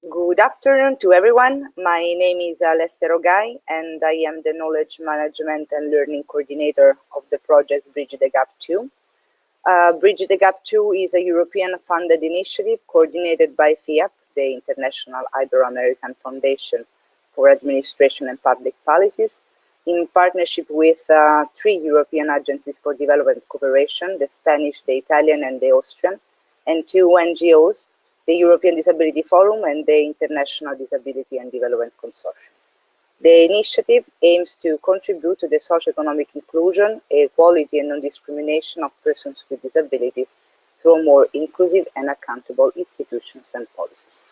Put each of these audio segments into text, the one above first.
Good afternoon to everyone. My name is Alessia Rogai and I am the Knowledge Management and Learning Coordinator of the project Bridge the Gap 2. Bridge the Gap 2 is a European funded initiative coordinated by FIAP, the International Ibero-American Foundation for Administration and Public Policies, in partnership with 3 European agencies for development cooperation, the Spanish, the Italian and the Austrian, and 2 NGOs, the European Disability Forum and the International Disability and Development Consortium. The initiative aims to contribute to the socio-economic inclusion, equality and non-discrimination of persons with disabilities through more inclusive and accountable institutions and policies.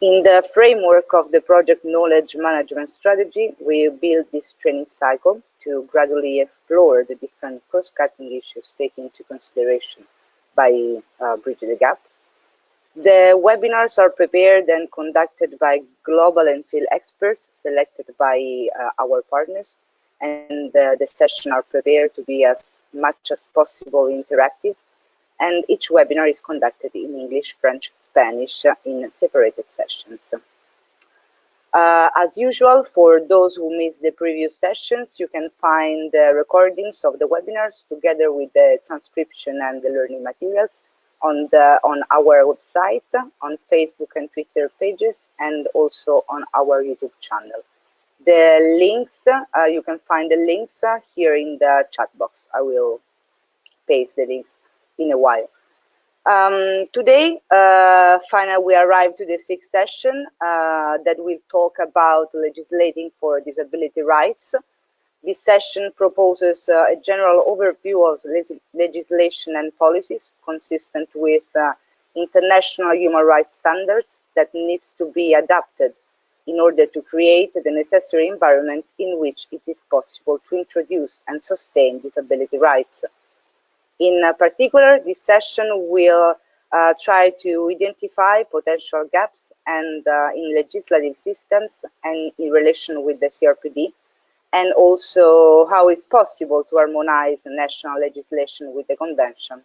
In the framework of the project Knowledge Management Strategy, we built this training cycle to gradually explore the different cross-cutting issues taken into consideration by Bridge the Gap. The webinars are prepared and conducted by global and field experts selected by our partners, and the sessions are prepared to be as much as possible interactive, and each webinar is conducted in English, French, Spanish in separated sessions. As usual, for those who missed the previous sessions, you can find the recordings of the webinars together with the transcription and the learning materials on our website, on Facebook and Twitter pages, and also on our YouTube channel. The links, you can find the links here in the chat box. I will paste the links in a while. Today, finally, we arrived to the 6th session that will talk about legislating for disability rights. This session proposes a general overview of legislation and policies consistent with international human rights standards that needs to be adapted in order to create the necessary environment in which it is possible to introduce and sustain disability rights. In particular, this session will try to identify potential gaps and in legislative systems and in relation with the CRPD, and also how it's possible to harmonize national legislation with the Convention.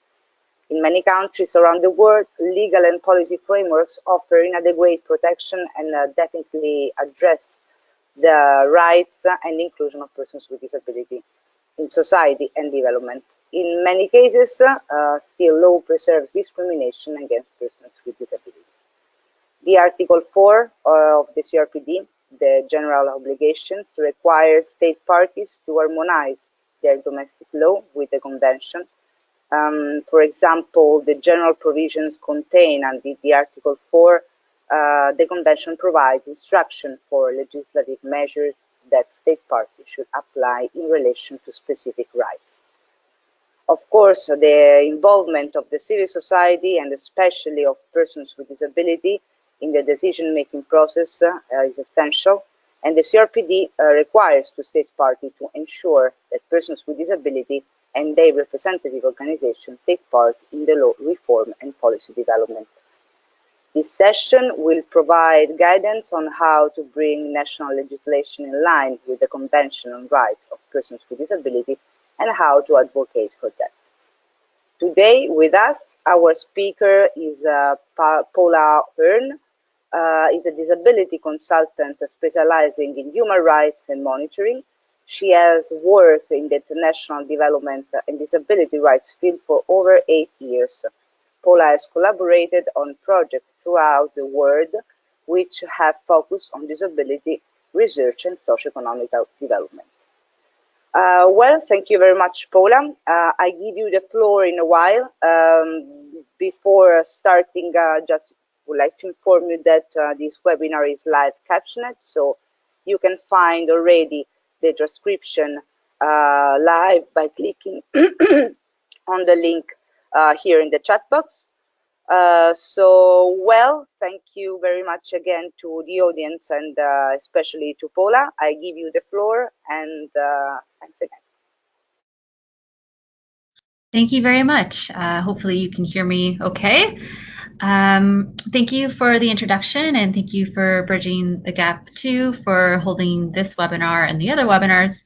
In many countries around the world, legal and policy frameworks offer inadequate protection and definitely address the rights and inclusion of persons with disability in society and development. In many cases, still law preserves discrimination against persons with disabilities. The Article 4 of the CRPD, the general obligations, require state parties to harmonize their domestic law with the Convention. For example, the general provisions contained under the Article 4, the Convention provides instruction for legislative measures that state parties should apply in relation to specific rights. Of course, the involvement of the civil society and especially of persons with disability in the decision-making process is essential, and the CRPD requires the state party to ensure that persons with disability and their representative organizations take part in the law reform and policy development. This session will provide guidance on how to bring national legislation in line with the Convention on Rights of Persons with Disabilities and how to advocate for that. Today with us, our speaker is Paula Hearn, is a disability consultant specializing in human rights and monitoring. She has worked in the international development and disability rights field for over 8 years. Paula has collaborated on projects throughout the world which have focused on disability research and socioeconomic development. Well, thank you very much, Paula. I give you the floor in a while. Before starting, just would like to inform you that this webinar is live captioned, so you can find already the transcription live by clicking on the link here in the chat box. Well, thank you very much again to the audience and especially to Paula. I give you the floor and thanks again. Thank you very much. Hopefully you can hear me okay. Thank you for the introduction and thank you for Bridging the Gap 2 for holding this webinar and the other webinars.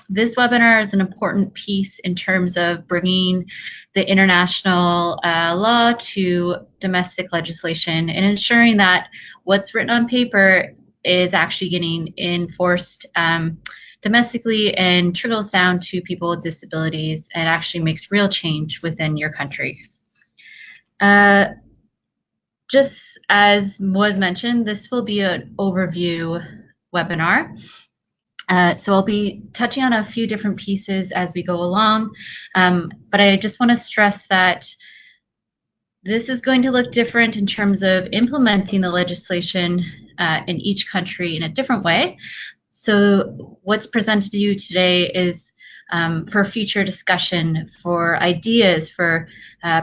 This webinar is an important piece in terms of bringing the international law to domestic legislation, and ensuring that what's written on paper is actually getting enforced domestically and trickles down to people with disabilities and actually makes real change within your countries. Just as was mentioned, this will be an overview webinar. So I'll be touching on a few different pieces as we go along, but I just want to stress that this is going to look different in terms of implementing the legislation in each country in a different way. So what's presented to you today is for future discussion, for ideas, for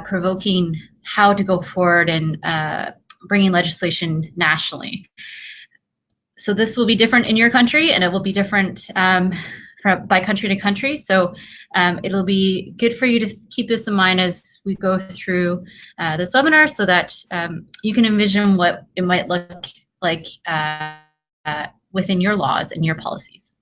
provoking how to go forward and bringing legislation nationally. So this will be different in your country, and it will be different by country to country. So it'll be good for you to keep this in mind as we go through this webinar, so that you can envision what it might look like within your laws and your policies.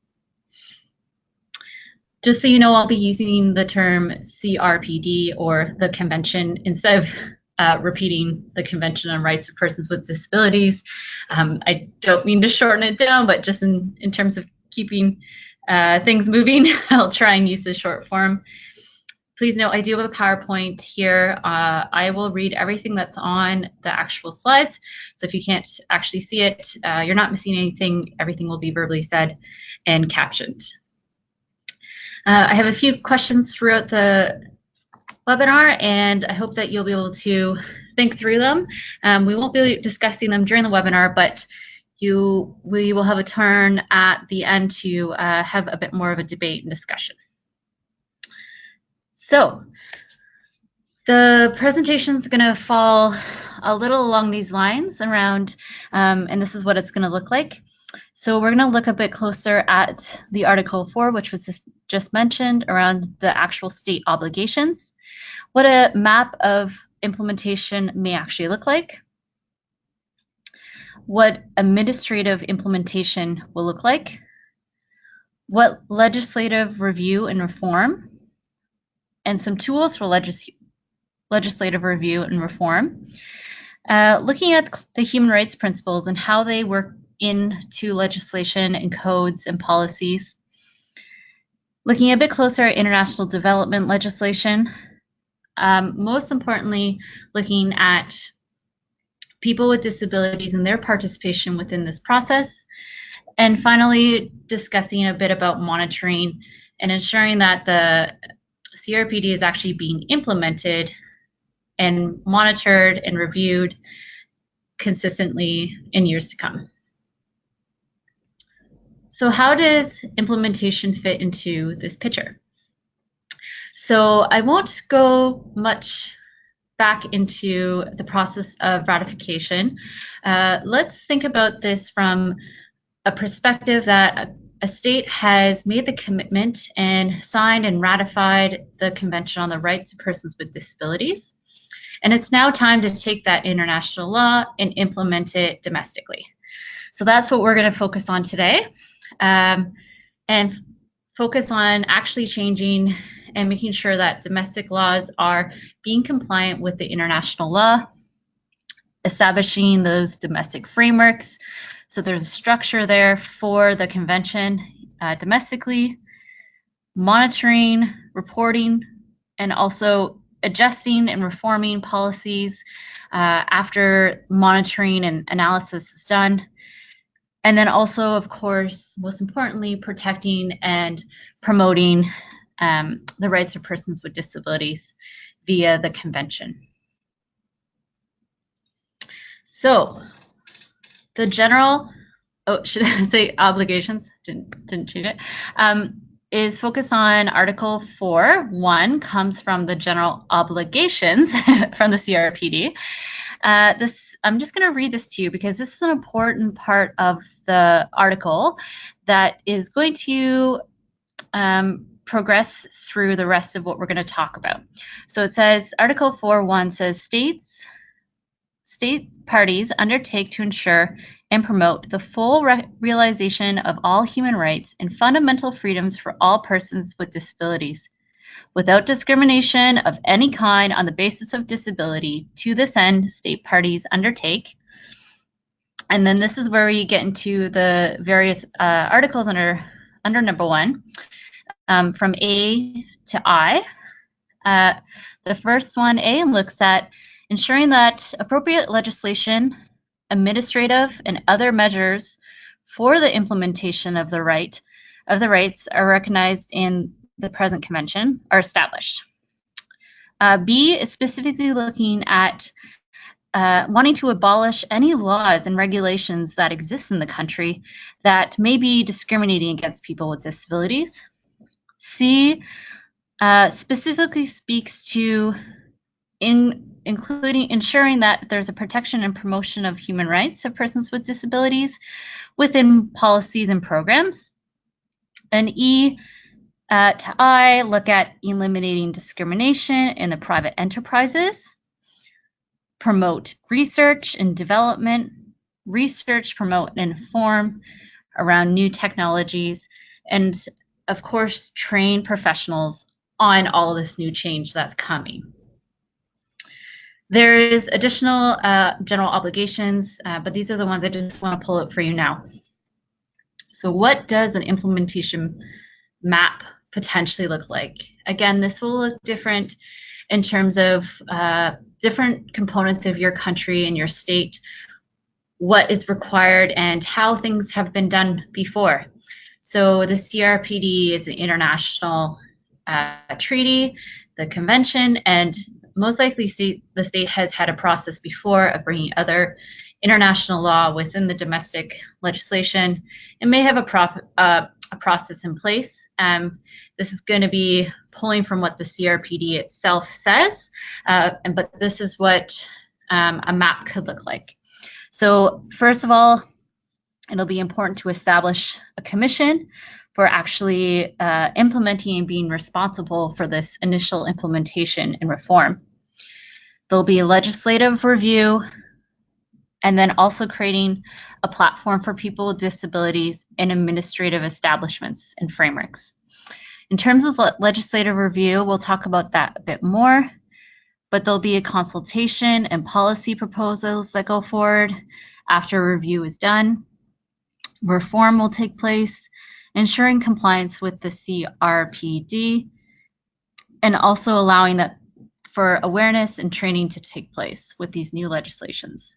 Just so you know, I'll be using the term CRPD, or the convention, instead of repeating the Convention on Rights of Persons with Disabilities. I don't mean to shorten it down, but just in terms of keeping things moving, I'll try and use the short form. Please note, I do have a PowerPoint here. I will read everything that's on the actual slides. So if you can't actually see it, you're not missing anything. Everything will be verbally said and captioned. I have a few questions throughout the webinar, and I hope that you'll be able to think through them. We won't be discussing them during the webinar, but we will have a turn at the end to have a bit more of a debate and discussion. So the presentation is going to fall a little along these lines around, and this is what it's going to look like. So we're going to look a bit closer at the Article 4, which was just mentioned, around the actual state obligations, what a map of implementation may actually look like, what administrative implementation will look like, what legislative review and reform, and some tools for legislative review and reform, looking at the human rights principles and how they work into legislation and codes and policies, looking a bit closer at international development legislation, most importantly, looking at people with disabilities and their participation within this process, and finally discussing a bit about monitoring and ensuring that the CRPD is actually being implemented and monitored and reviewed consistently in years to come. So how does implementation fit into this picture? So I won't go much back into the process of ratification. Let's think about this from a perspective that a state has made the commitment and signed and ratified the Convention on the Rights of Persons with Disabilities. And it's now time to take that international law and implement it domestically. So that's what we're going to focus on today. And focus on actually changing and making sure that domestic laws are being compliant with the international law, establishing those domestic frameworks. So there's a structure there for the convention domestically, monitoring, reporting, and also adjusting and reforming policies after monitoring and analysis is done. And then also, of course, most importantly, protecting and promoting the rights of persons with disabilities via the convention. So the general, should I say obligations? Didn't change it. Is focused on Article 4. 1 comes from the general obligations from the CRPD. I'm just going to read this to you because this is an important part of the article that is going to progress through the rest of what we're going to talk about. So it says, Article 4.1 says, state parties undertake to ensure and promote the full realization of all human rights and fundamental freedoms for all persons with disabilities. without discrimination of any kind on the basis of disability. To this end, state parties undertake. And then this is where we get into the various articles under number 1, from A to I. The first one, A, looks at ensuring that appropriate legislation, administrative, and other measures for the implementation of the rights are recognized in the present convention are established. B is specifically looking at wanting to abolish any laws and regulations that exist in the country that may be discriminating against people with disabilities. C specifically speaks to including ensuring that there's a protection and promotion of human rights of persons with disabilities within policies and programs. And E to I look at eliminating discrimination in the private enterprises, promote research and development, promote and inform around new technologies, and of course, train professionals on all this new change that's coming. There is additional general obligations, but these are the ones I just want to pull up for you now. So what does an implementation map potentially look like? Again, this will look different in terms of different components of your country and your state, what is required and how things have been done before. So the CRPD is an international treaty, the convention, and most likely the state has had a process before of bringing other international law within the domestic legislation. It may have a process in place. This is going to be pulling from what the CRPD itself says, but this is what a map could look like. So first of all, it'll be important to establish a commission for actually implementing and being responsible for this initial implementation and reform. There'll be a legislative review, and then also creating a platform for people with disabilities and administrative establishments and frameworks. In terms of legislative review, we'll talk about that a bit more, but there'll be a consultation and policy proposals that go forward after review is done. Reform will take place, ensuring compliance with the CRPD, and also allowing that for awareness and training to take place with these new legislations.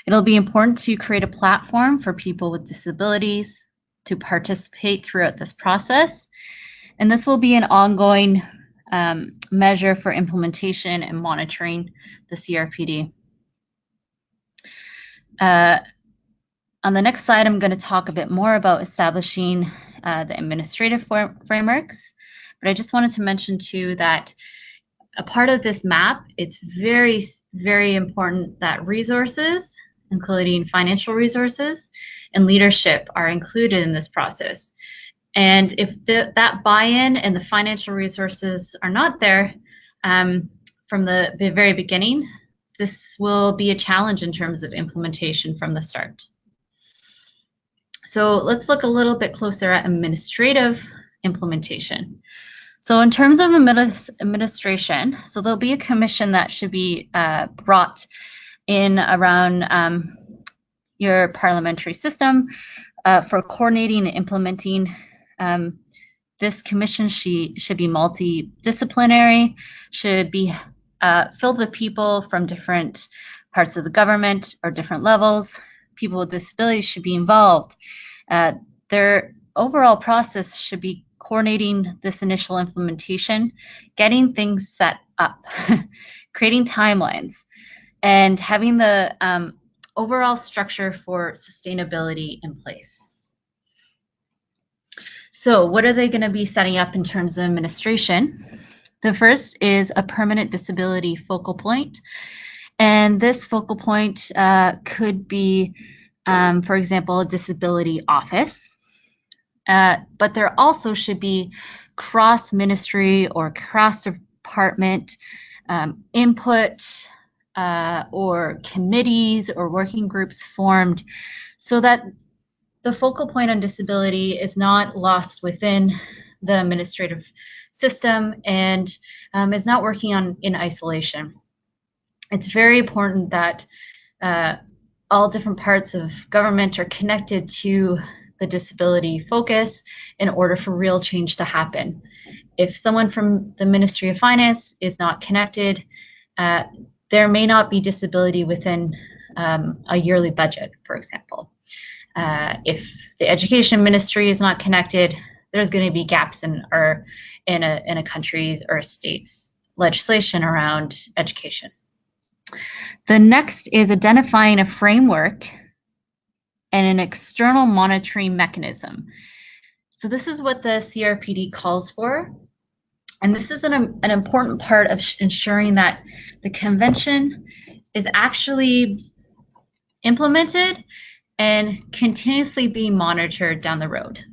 It'll be important to create a platform for people with disabilities to participate throughout this process, and this will be an ongoing measure for implementation and monitoring the CRPD. On the next slide, I'm going to talk a bit more about establishing the administrative frameworks, but I just wanted to mention too that a part of this map, it's very, very important that resources, including financial resources and leadership, are included in this process. And if that buy-in and the financial resources are not there from the very beginning, this will be a challenge in terms of implementation from the start. So let's look a little bit closer at administrative implementation. So in terms of administration, so there'll be a commission that should be brought in around your parliamentary system for coordinating and implementing. This commission should be multidisciplinary, should be filled with people from different parts of the government or different levels. People with disabilities should be involved. Their overall process should be coordinating this initial implementation, getting things set up, creating timelines, and having the overall structure for sustainability in place. So what are they going to be setting up in terms of administration? The first is a permanent disability focal point. And this focal point could be, for example, a disability office. But there also should be cross-ministry or cross-department input or committees or working groups formed so that the focal point on disability is not lost within the administrative system and is not working in isolation. It's very important that all different parts of government are connected to the disability focus in order for real change to happen. If someone from the Ministry of Finance is not connected, there may not be disability within a yearly budget, for example. If the Education Ministry is not connected, there's going to be gaps in a country's or a state's legislation around education. The next is identifying a framework and an external monitoring mechanism. So this is what the CRPD calls for. And this is an important part of ensuring that the convention is actually implemented and continuously being monitored down the road.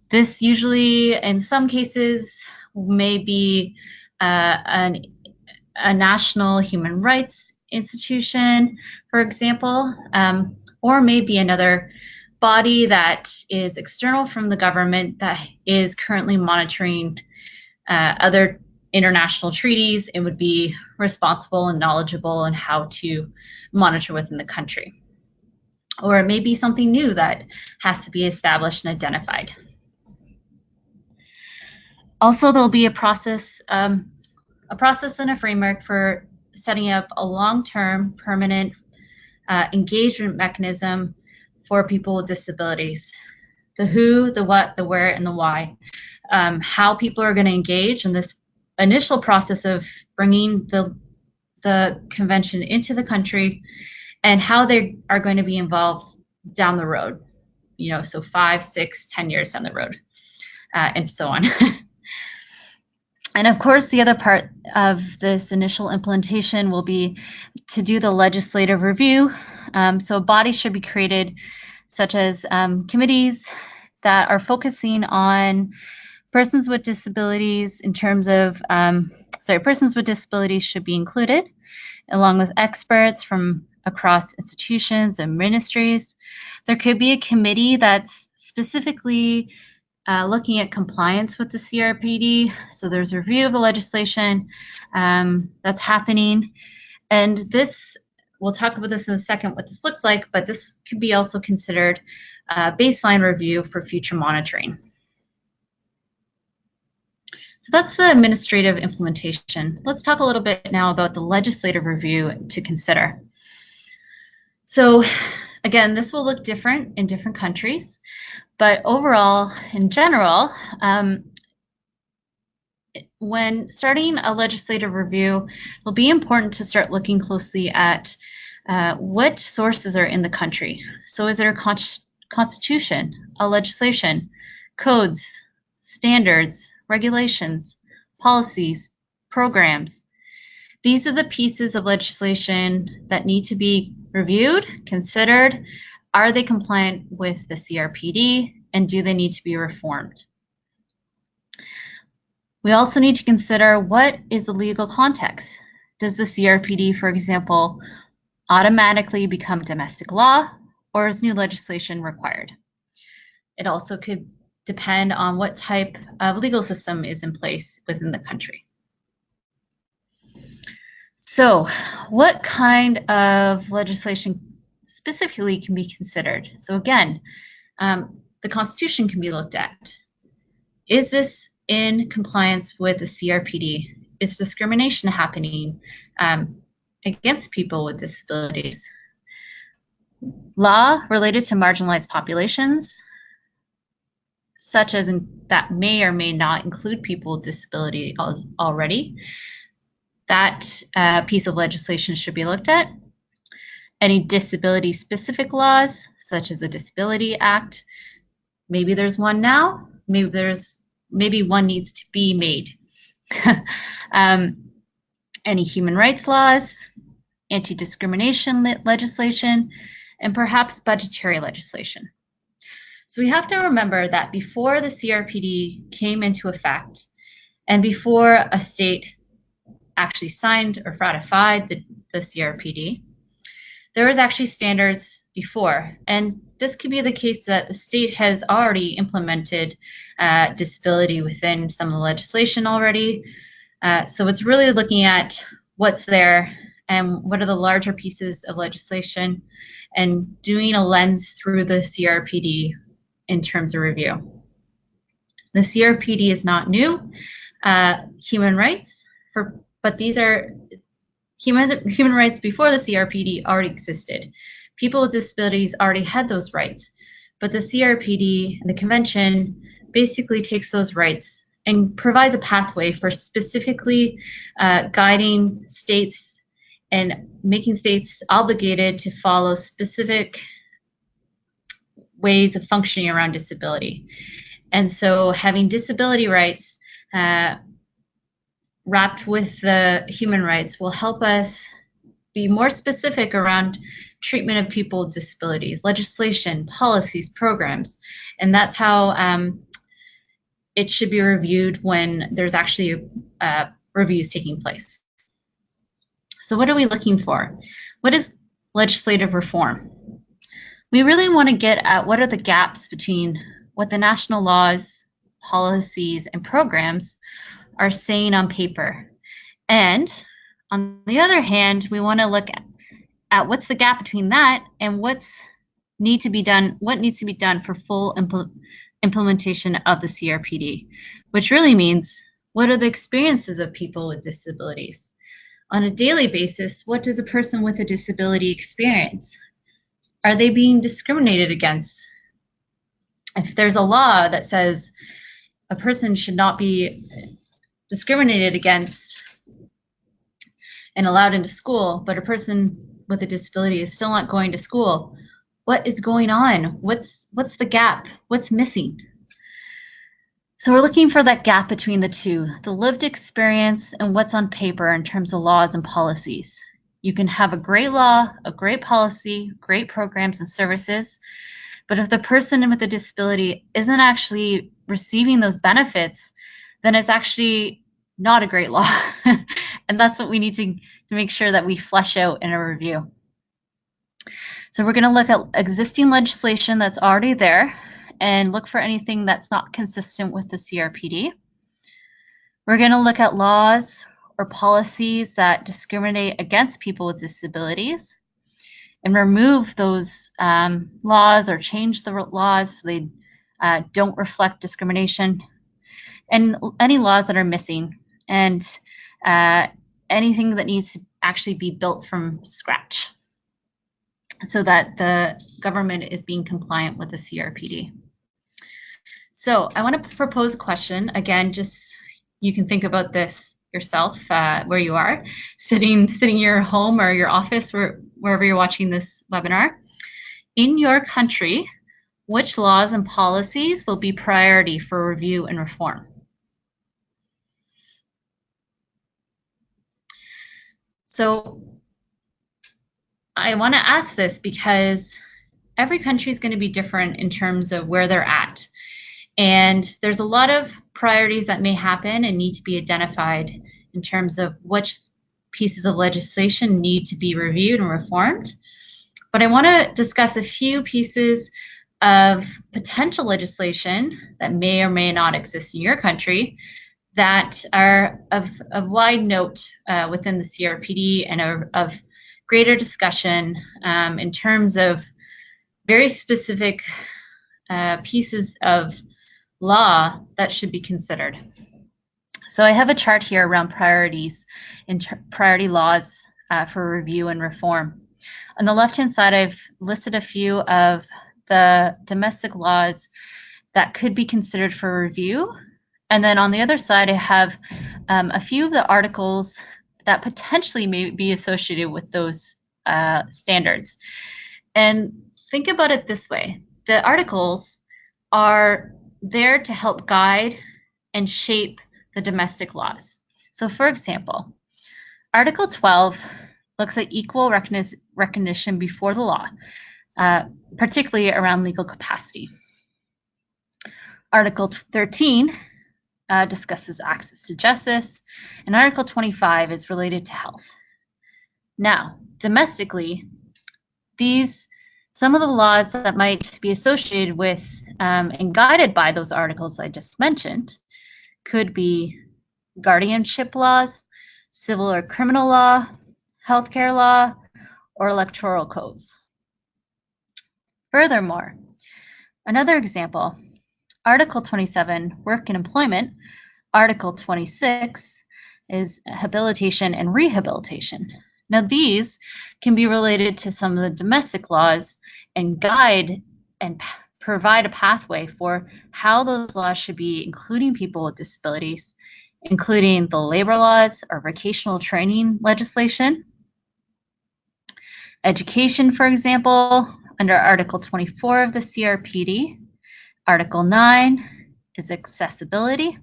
This usually, in some cases, may be a national human rights institution, for example, or maybe another body that is external from the government that is currently monitoring other international treaties and would be responsible and knowledgeable in how to monitor within the country. Or it may be something new that has to be established and identified. Also, there'll be a process and a framework for setting up a long-term permanent engagement mechanism for people with disabilities. The who, the what, the where, and the why. How people are going to engage in this initial process of bringing the convention into the country, and how they are going to be involved down the road, so 5, 6, 10 years down the road, and so on. And of course, the other part of this initial implementation will be to do the legislative review. So bodies should be created, such as committees that are focusing on persons with disabilities in terms of, persons with disabilities should be included, along with experts from across institutions and ministries. There could be a committee that's specifically looking at compliance with the CRPD. So there's a review of the legislation that's happening. And this, we'll talk about this in a second, what this looks like, but this could be also considered a baseline review for future monitoring. So that's the administrative implementation. Let's talk a little bit now about the legislative review to consider. So again, this will look different in different countries, but overall, in general, when starting a legislative review, it'll be important to start looking closely at what sources are in the country. So is there a constitution, a legislation, codes, standards, regulations, policies, programs? These are the pieces of legislation that need to be reviewed, considered. Are they compliant with the CRPD, and do they need to be reformed? We also need to consider, what is the legal context? Does the CRPD, for example, automatically become domestic law, or is new legislation required? It also could depend on what type of legal system is in place within the country. So what kind of legislation specifically can be considered? So again, the Constitution can be looked at. Is this in compliance with the CRPD? Is discrimination happening against people with disabilities? Law related to marginalized populations, such as that may or may not include people with disability already. That piece of legislation should be looked at. Any disability-specific laws, such as the Disability Act, maybe there's one now, maybe one needs to be made. Any human rights laws, anti-discrimination legislation, and perhaps budgetary legislation. So we have to remember that before the CRPD came into effect, and before a state actually signed or ratified the CRPD, there was actually standards before, and this could be the case that the state has already implemented disability within some of the legislation already. So it's really looking at what's there and what are the larger pieces of legislation and doing a lens through the CRPD in terms of review. The CRPD is not new. Human rights, but these are human rights before the CRPD already existed. People with disabilities already had those rights, but the CRPD, the convention, basically takes those rights and provides a pathway for specifically guiding states and making states obligated to follow specific ways of functioning around disability. And so having disability rights wrapped with the human rights will help us be more specific around treatment of people with disabilities, legislation, policies, programs, and that's how it should be reviewed when there's actually reviews taking place. So what are we looking for? What is legislative reform? We really want to get at what are the gaps between what the national laws, policies, and programs are saying on paper. And on the other hand, we want to look at what's the gap between that and what needs to be done for full implementation of the CRPD, which really means what are the experiences of people with disabilities? On a daily basis, what does a person with a disability experience? Are they being discriminated against? If there's a law that says a person should not be discriminated against and allowed into school, but a person with a disability is still not going to school, what is going on? What's the gap? What's missing? So we're looking for that gap between the two, the lived experience and what's on paper in terms of laws and policies. You can have a great law, a great policy, great programs and services, but if the person with a disability isn't actually receiving those benefits, then it's actually not a great law. And that's what we need to make sure that we flesh out in a review. So we're going to look at existing legislation that's already there and look for anything that's not consistent with the CRPD. We're going to look at laws or policies that discriminate against people with disabilities and remove those laws or change the laws so they don't reflect discrimination, and any laws that are missing, and anything that needs to actually be built from scratch so that the government is being compliant with the CRPD. So I want to propose a question. Again, just you can think about this yourself where you are, sitting in your home or your office, wherever you're watching this webinar. In your country, which laws and policies will be priority for review and reform? So I want to ask this because every country is going to be different in terms of where they're at. And there's a lot of priorities that may happen and need to be identified in terms of which pieces of legislation need to be reviewed and reformed. But I want to discuss a few pieces of potential legislation that may or may not exist in your country that are of wide note within the CRPD and of greater discussion in terms of very specific pieces of law that should be considered. So I have a chart here around priorities and priority laws for review and reform. On the left-hand side, I've listed a few of the domestic laws that could be considered for review. And then on the other side, I have a few of the articles that potentially may be associated with those standards. And think about it this way. The articles are there to help guide and shape the domestic laws. So for example, Article 12 looks at equal recognition before the law, particularly around legal capacity. Article 13 discusses access to justice, and Article 25 is related to health. Now, domestically, these Some of the laws that might be associated with and guided by those articles I just mentioned could be guardianship laws, civil or criminal law, healthcare law, or electoral codes. Furthermore, another example, Article 27, Work and Employment, Article 26 is habilitation and rehabilitation. Now, these can be related to some of the domestic laws and guide and provide a pathway for how those laws should be including people with disabilities, including the labor laws or vocational training legislation. Education, for example, under Article 24 of the CRPD. Article 9 is accessibility.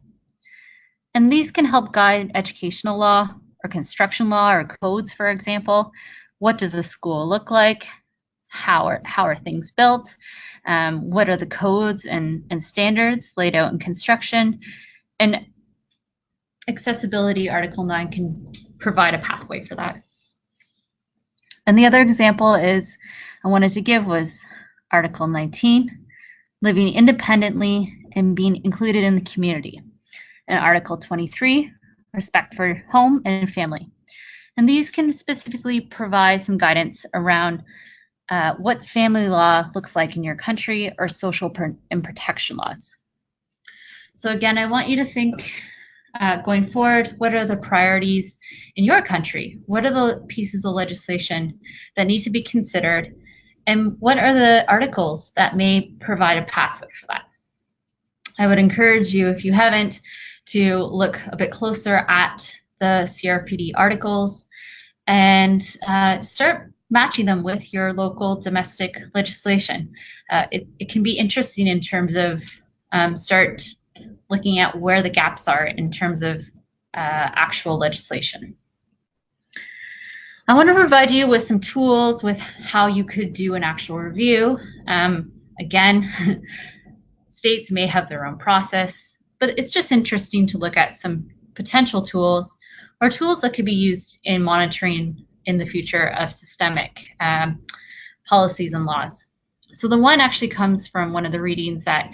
And these can help guide educational law or construction law or codes, for example. What does a school look like? How are things built? What are the codes and standards laid out in construction? And accessibility, Article 9 can provide a pathway for that. And the other example is I wanted to give was Article 19, living independently and being included in the community. And Article 23, respect for home and family. And these can specifically provide some guidance around what family law looks like in your country or social and protection laws. So again, I want you to think going forward, what are the priorities in your country? What are the pieces of legislation that need to be considered? And what are the articles that may provide a pathway for that? I would encourage you, if you haven't, to look a bit closer at the CRPD articles and start matching them with your local domestic legislation. It can be interesting in terms of start looking at where the gaps are in terms of actual legislation. I want to provide you with some tools with how you could do an actual review. Again, states may have their own process, but it's just interesting to look at some potential tools or tools that could be used in monitoring in the future of systemic policies and laws. So the one actually comes from one of the readings that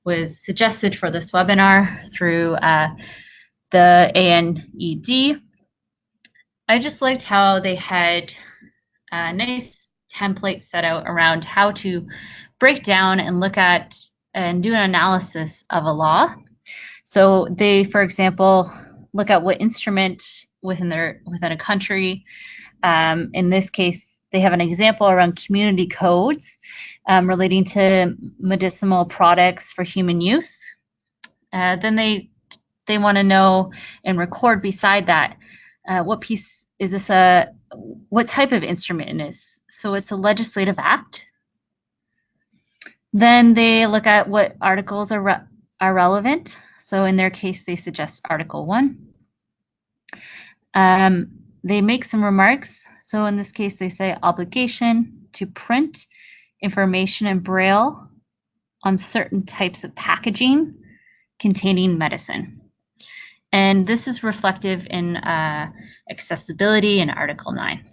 was suggested for this webinar through the ANED. I just liked how they had a nice template set out around how to break down and look at and do an analysis of a law. So they, for example, look at what instrument within a country. In this case, they have an example around community codes relating to medicinal products for human use. Then they want to know and record beside that what piece is this what type of instrument it is. So it's a legislative act. Then they look at what articles are relevant. So in their case, they suggest Article 1. They make some remarks. So in this case, they say obligation to print information in Braille on certain types of packaging containing medicine. And this is reflective in accessibility in Article 9.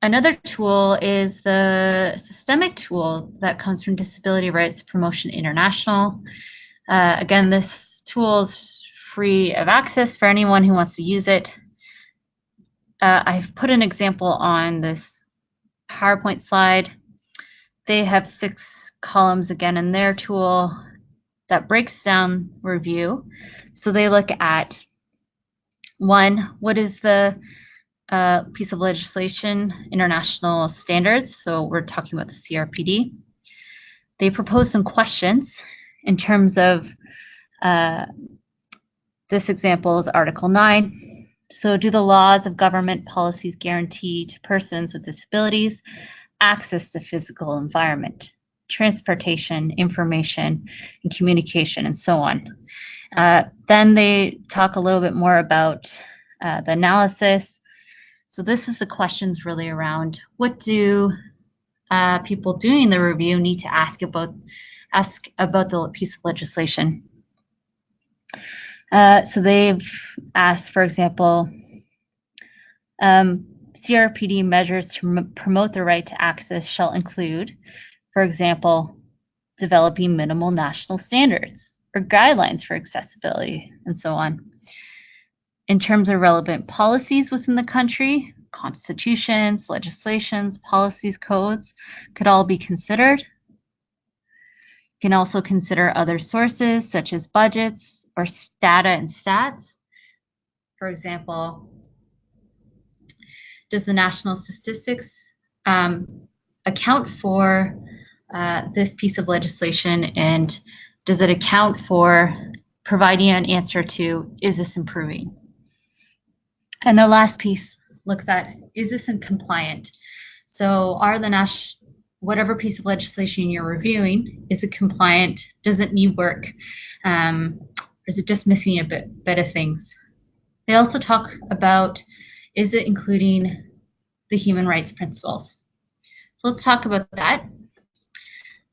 Another tool is the systemic tool that comes from Disability Rights Promotion International. Again, this tool is free of access for anyone who wants to use it. I've put an example on this PowerPoint slide. They have 6 columns again in their tool that breaks down review. So they look at 1, what is the piece of legislation, international standards. So we're talking about the CRPD. They propose some questions in terms of this example is Article 9. So do the laws of government policies guarantee to persons with disabilities access to physical environment, transportation, information, and communication, and so on? Then they talk a little bit more about the analysis. So this is the questions really around what do people doing the review need to ask about the piece of legislation. So they've asked, for example, CRPD measures to promote the right to access shall include, for example, developing minimal national standards or guidelines for accessibility, and so on. In terms of relevant policies within the country, constitutions, legislations, policies, codes could all be considered. You can also consider other sources such as budgets or data and stats. For example, does the national statistics account for this piece of legislation, and does it account for providing an answer to, is this improving? And the last piece looks at, is this compliant? So are the whatever piece of legislation you're reviewing, is it compliant? Does it need work? Or is it just missing a bit of things? They also talk about, is it including the human rights principles? So let's talk about that.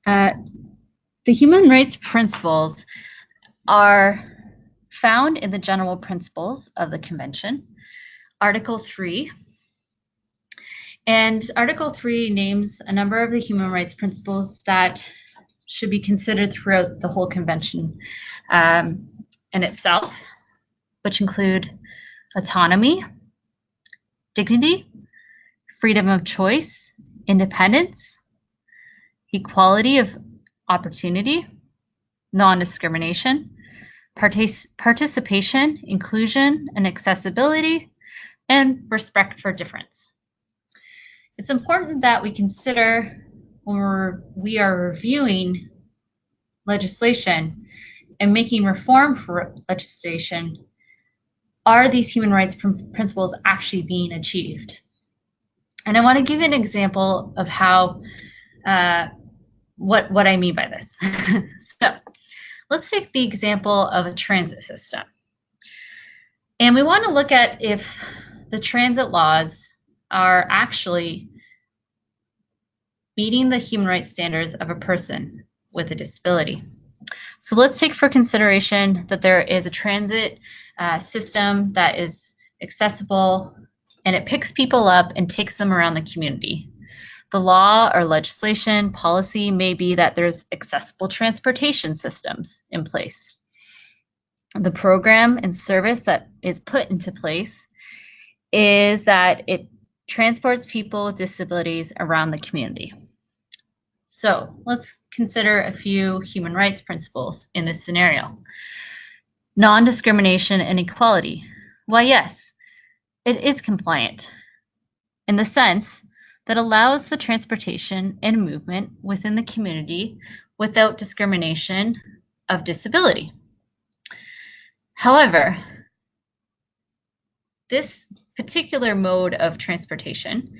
The human rights principles are found in the general principles of the Convention, Article 3. And Article 3 names a number of the human rights principles that should be considered throughout the whole Convention in itself, which include autonomy, dignity, freedom of choice, independence, equality of opportunity, non-discrimination, participation, inclusion, and accessibility, and respect for difference. It's important that we consider when we are reviewing legislation and making reform for legislation, are these human rights principles actually being achieved? And I want to give an example of how what I mean by this. So let's take the example of a transit system. And we want to look at if the transit laws are actually meeting the human rights standards of a person with a disability. So let's take for consideration that there is a transit system that is accessible and it picks people up and takes them around the community. The law or legislation policy may be that there's accessible transportation systems in place. The program and service that is put into place is that it transports people with disabilities around the community. So let's consider a few human rights principles in this scenario. Non-discrimination and equality. Why, yes, it is compliant in the sense that allows the transportation and movement within the community without discrimination of disability. However, this particular mode of transportation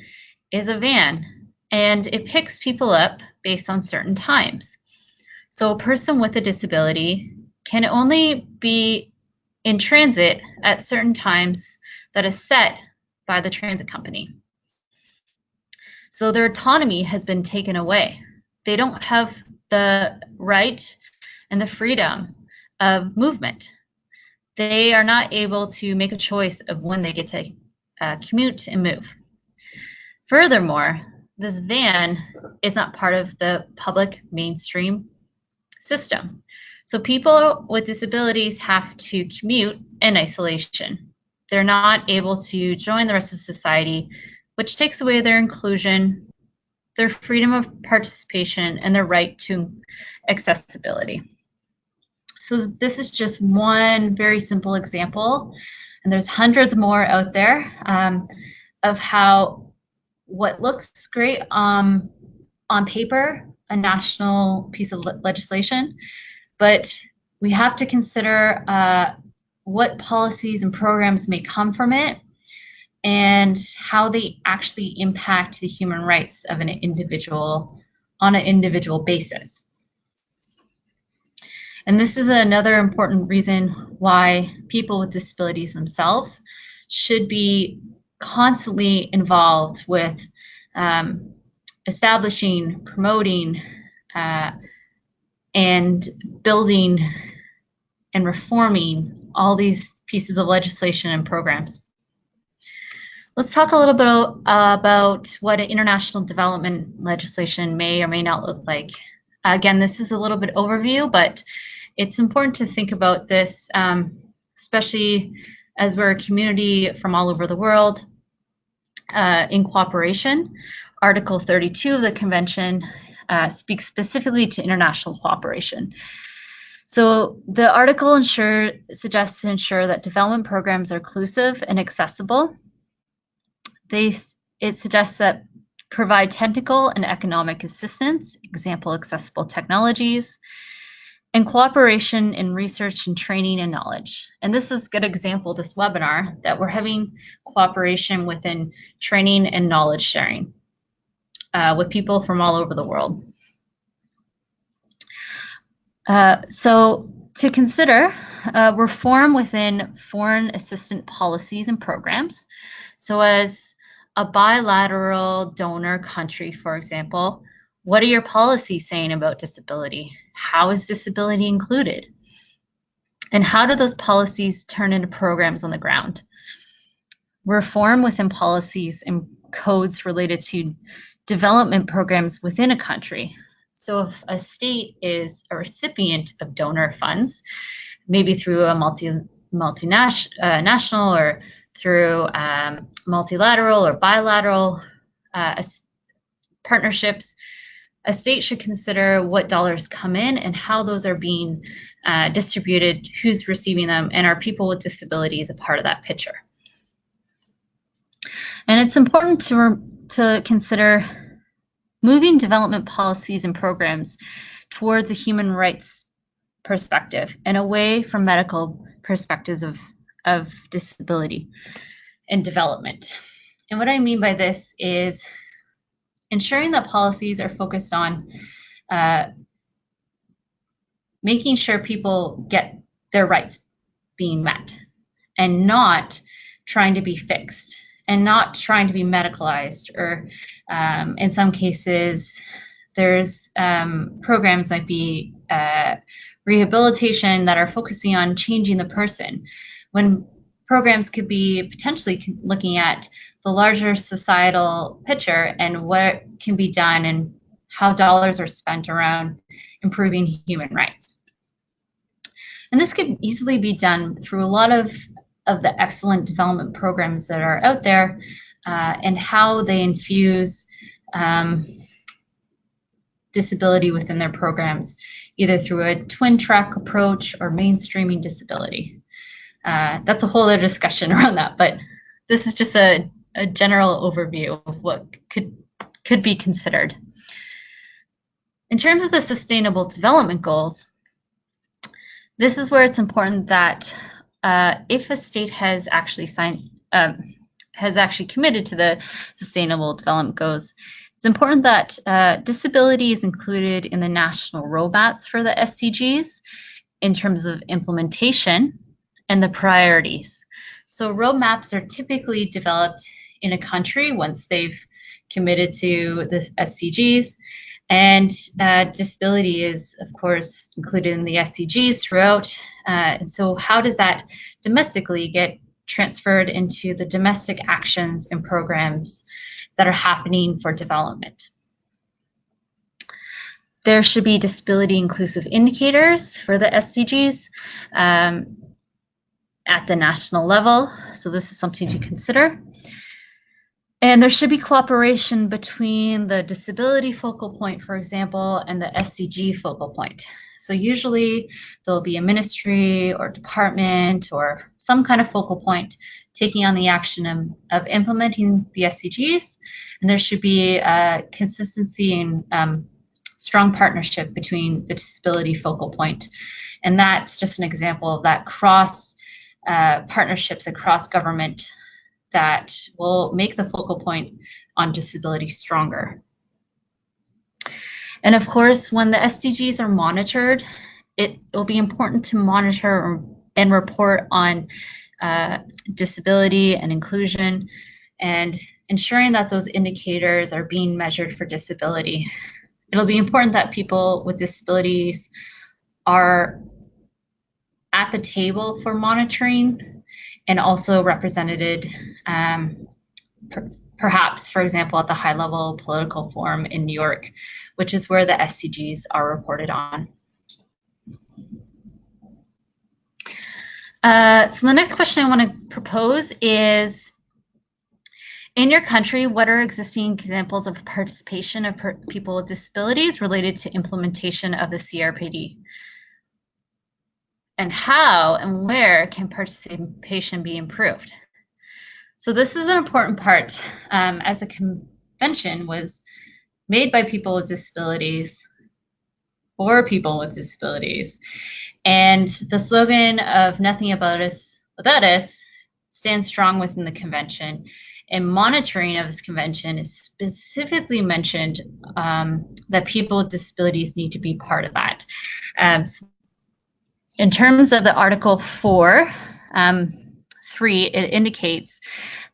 is a van, and it picks people up based on certain times. So a person with a disability can only be in transit at certain times that is set by the transit company. So their autonomy has been taken away. They don't have the right and the freedom of movement. They are not able to make a choice of when they get to commute and move. Furthermore, this van is not part of the public mainstream system. So people with disabilities have to commute in isolation. They're not able to join the rest of society, which takes away their inclusion, their freedom of participation, and their right to accessibility. So this is just one very simple example, and there's hundreds more out there of how what looks great on paper, a national piece of legislation, but we have to consider what policies and programs may come from it and how they actually impact the human rights of an individual on an individual basis. And this is another important reason why people with disabilities themselves should be constantly involved with establishing, promoting, and building and reforming all these pieces of legislation and programs. Let's talk a little bit about what international development legislation may or may not look like. Again, this is a little bit overview, but it's important to think about this, especially as we're a community from all over the world in cooperation. Article 32 of the Convention speaks specifically to international cooperation. So the article suggests to ensure that development programs are inclusive and accessible. It suggests that provide technical and economic assistance, example, accessible technologies, and cooperation in research and training and knowledge. And this is a good example, this webinar, that we're having cooperation within training and knowledge sharing with people from all over the world. So to consider, reform within foreign assistance policies and programs. So as a bilateral donor country, for example, what are your policies saying about disability? How is disability included? And how do those policies turn into programs on the ground? Reform within policies and codes related to development programs within a country. So if a state is a recipient of donor funds, maybe through a multinational or through multilateral or bilateral partnerships, a state should consider what dollars come in and how those are being distributed, who's receiving them, and are people with disabilities a part of that picture. And it's important to consider moving development policies and programs towards a human rights perspective and away from medical perspectives of disability and development. And what I mean by this is ensuring that policies are focused on making sure people get their rights being met and not trying to be fixed and not trying to be medicalized, or in some cases there's programs might be rehabilitation that are focusing on changing the person, when programs could be potentially looking at the larger societal picture and what can be done and how dollars are spent around improving human rights. And this could easily be done through a lot of the excellent development programs that are out there and how they infuse disability within their programs, either through a twin track approach or mainstreaming disability. That's a whole other discussion around that, but this is just a general overview of what could be considered. In terms of the Sustainable Development Goals, this is where it's important that if a state has actually committed to the Sustainable Development Goals, it's important that disability is included in the national roadmaps for the SDGs in terms of implementation and the priorities. So roadmaps are typically developed in a country once they've committed to the SDGs, and disability is, of course, included in the SDGs throughout. And so how does that domestically get transferred into the domestic actions and programs that are happening for development? There should be disability inclusive indicators for the SDGs at the national level. So this is something to consider. And there should be cooperation between the disability focal point, for example, and the SDG focal point. So usually there'll be a ministry or department or some kind of focal point taking on the action of implementing the SDGs. And there should be consistency and strong partnership between the disability focal point. And that's just an example of that cross partnerships across government that will make the focal point on disability stronger. And of course, when the SDGs are monitored, it will be important to monitor and report on disability and inclusion, and ensuring that those indicators are being measured for disability. It'll be important that people with disabilities are at the table for monitoring and also represented perhaps, for example, at the high-level political forum in New York, which is where the SDGs are reported on. So the next question I want to propose is, in your country, what are existing examples of participation of people with disabilities related to implementation of the CRPD? And how and where can participation be improved? So this is an important part, as the convention was made by people with disabilities for people with disabilities. And the slogan of "Nothing about us without us" stands strong within the convention. And monitoring of this convention is specifically mentioned that people with disabilities need to be part of that. In terms of the Article 4, 3, it indicates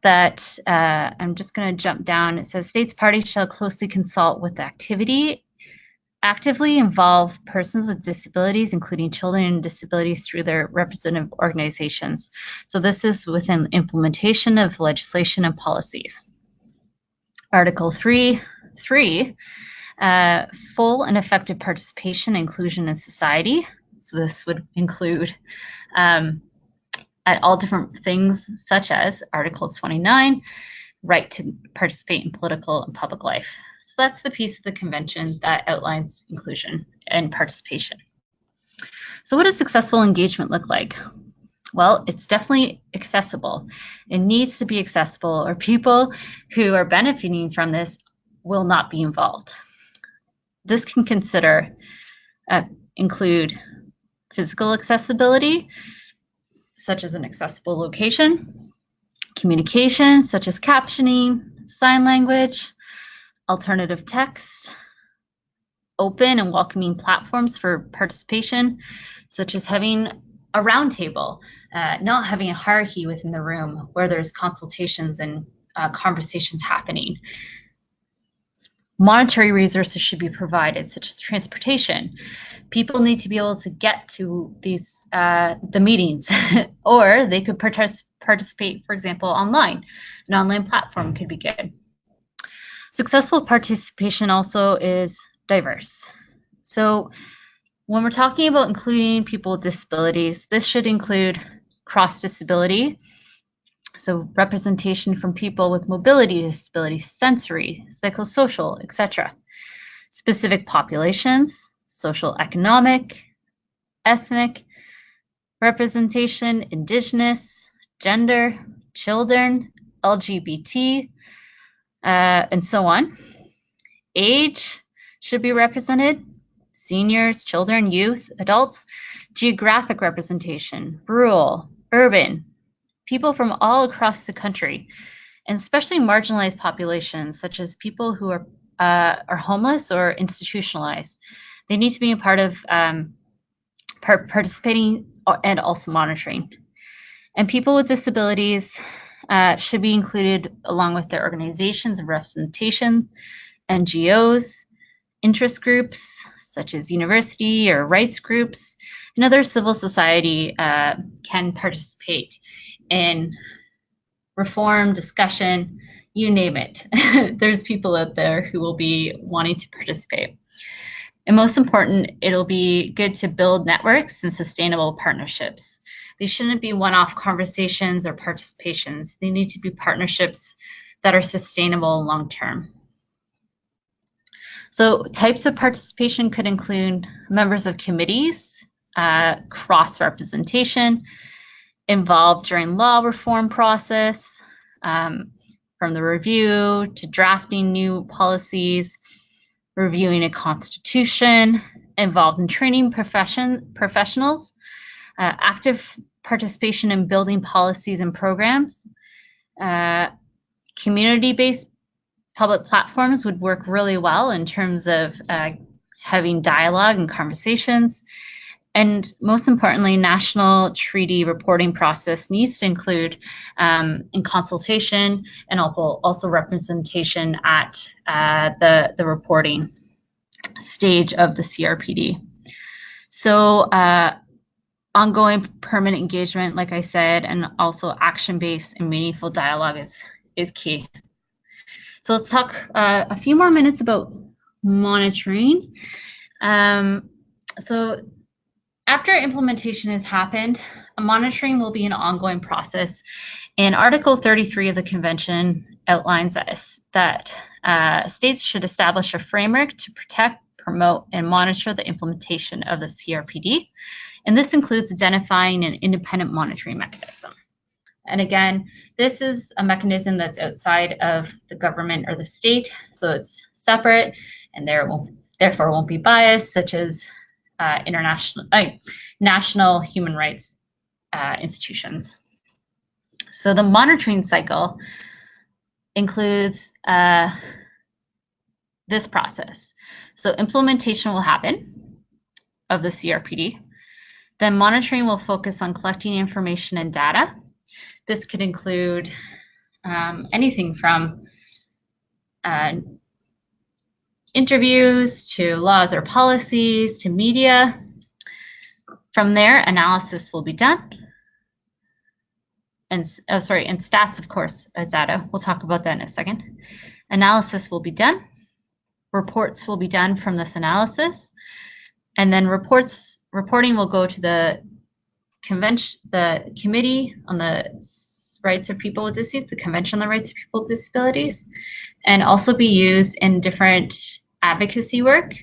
that, I'm just going to jump down, it says states parties shall closely consult with actively involve persons with disabilities, including children and disabilities, through their representative organizations. So this is within implementation of legislation and policies. Article 3, full and effective participation and inclusion in society. So this would include at all different things, such as Article 29, right to participate in political and public life. So that's the piece of the convention that outlines inclusion and participation. So what does successful engagement look like? Well, it's definitely accessible. It needs to be accessible, or people who are benefiting from this will not be involved. This can include physical accessibility, such as an accessible location, communication, such as captioning, sign language, alternative text, open and welcoming platforms for participation, such as having a round table, not having a hierarchy within the room where there's consultations and conversations happening. Monetary resources should be provided, such as transportation. People need to be able to get to these the meetings, or they could participate, for example, online. An online platform could be good. Successful participation also is diverse. So when we're talking about including people with disabilities, this should include cross-disability, so representation from people with mobility disabilities, sensory, psychosocial, etc. Specific populations, social, economic, ethnic representation, indigenous, gender, children, LGBT, and so on. Age should be represented, seniors, children, youth, adults. Geographic representation, rural, urban, people from all across the country, and especially marginalized populations, such as people who are homeless or institutionalized. They need to be a part of participating and also monitoring. And people with disabilities should be included along with their organizations of representation, NGOs, interest groups, such as university or rights groups, and other civil society can participate in reform, discussion, you name it. There's people out there who will be wanting to participate. And most important, it'll be good to build networks and sustainable partnerships. These shouldn't be one-off conversations or participations. They need to be partnerships that are sustainable and long-term. So types of participation could include members of committees, cross-representation, involved during law reform process, from the review to drafting new policies, reviewing a constitution, involved in training professionals, active participation in building policies and programs. Community-based public platforms would work really well in terms of having dialogue and conversations. And most importantly, national treaty reporting process needs to include in consultation and also representation at the reporting stage of the CRPD. So ongoing permanent engagement, like I said, and also action-based and meaningful dialogue is is key. So let's talk a few more minutes about monitoring. So after implementation has happened, monitoring will be an ongoing process. And Article 33 of the Convention outlines that states should establish a framework to protect, promote, and monitor the implementation of the CRPD. And this includes identifying an independent monitoring mechanism. And again, this is a mechanism that's outside of the government or the state, so it's separate, and therefore won't be biased, such as national human rights institutions. So the monitoring cycle includes this process. So implementation will happen of the CRPD. Then monitoring will focus on collecting information and data. This could include anything from interviews to laws or policies to media. From there, analysis will be done. And stats, of course, as data. We'll talk about that in a second. Analysis will be done. Reports will be done from this analysis. And then reporting will go to the Committee on the Rights of People with Disabilities, the Convention on the Rights of People with Disabilities, and also be used in different advocacy work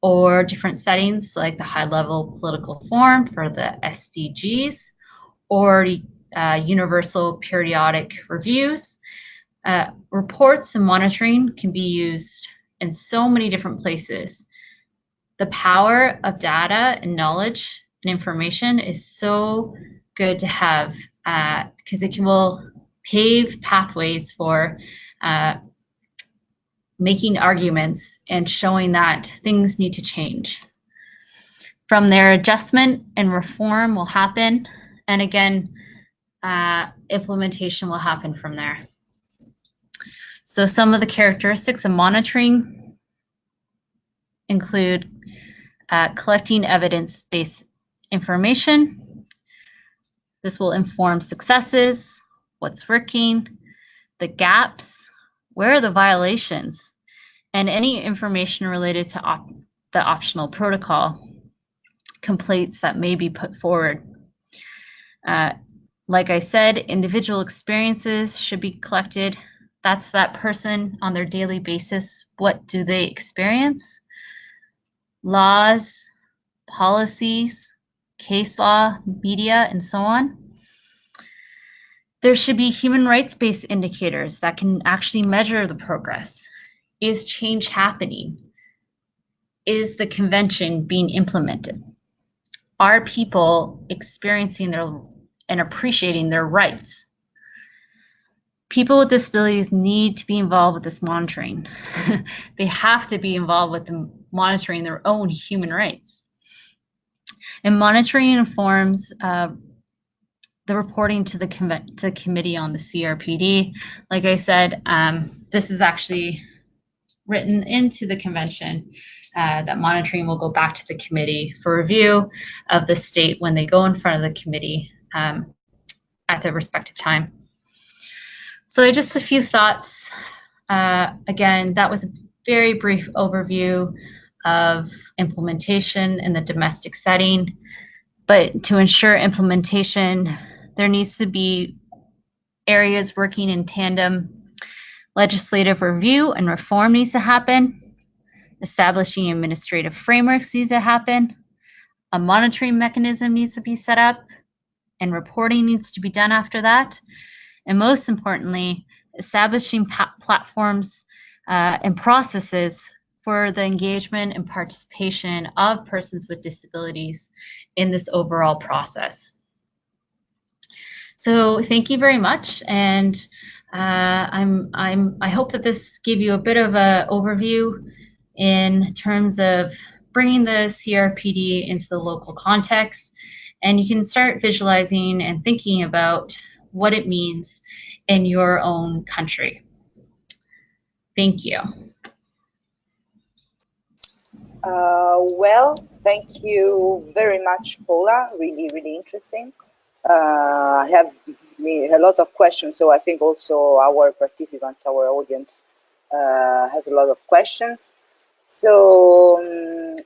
or different settings like the high-level political forum for the SDGs or universal periodic reviews. Reports and monitoring can be used in so many different places. The power of data and knowledge and information is so good to have because it will pave pathways for making arguments and showing that things need to change. From there, adjustment and reform will happen. And again, implementation will happen from there. So some of the characteristics of monitoring include collecting evidence-based information. This will inform successes, what's working, the gaps, where are the violations, and any information related to the optional protocol complaints that may be put forward. Like I said, individual experiences should be collected. That's that person on their daily basis. What do they experience? Laws, policies, case law, media, and so on. There should be human rights-based indicators that can actually measure the progress. Is change happening? Is the convention being implemented? Are people experiencing and appreciating their rights? People with disabilities need to be involved with this monitoring. They have to be involved with monitoring their own human rights. And monitoring informs the reporting to the Committee on the CRPD. Like I said, this is actually written into the convention that monitoring will go back to the committee for review of the state when they go in front of the committee at the respective time. So just a few thoughts. Again, that was a very brief overview of implementation in the domestic setting. But to ensure implementation, there needs to be areas working in tandem. Legislative review and reform needs to happen. Establishing administrative frameworks needs to happen. A monitoring mechanism needs to be set up, and reporting needs to be done after that. And most importantly, establishing platforms and processes for the engagement and participation of persons with disabilities in this overall process. So thank you very much, and I hope that this gave you a bit of an overview in terms of bringing the CRPD into the local context, and you can start visualizing and thinking about what it means in your own country. Thank you. Well, thank you very much, Paula. Really, really interesting. I have a lot of questions, so I think also our participants, our audience, has a lot of questions. So,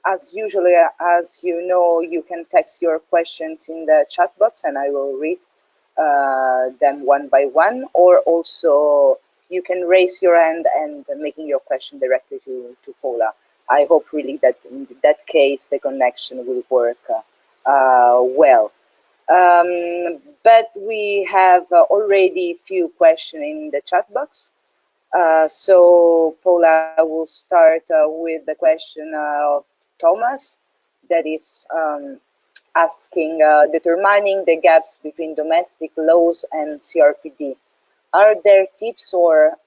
as usually, as you know, you can text your questions in the chat box, and I will read them one by one. Or also, you can raise your hand and making your question directly to Paula. I hope really that in that case the connection will work well. But we have already few questions in the chat box. So Paula will start with the question of Thomas, that is asking, determining the gaps between domestic laws and CRPD. Are there tips or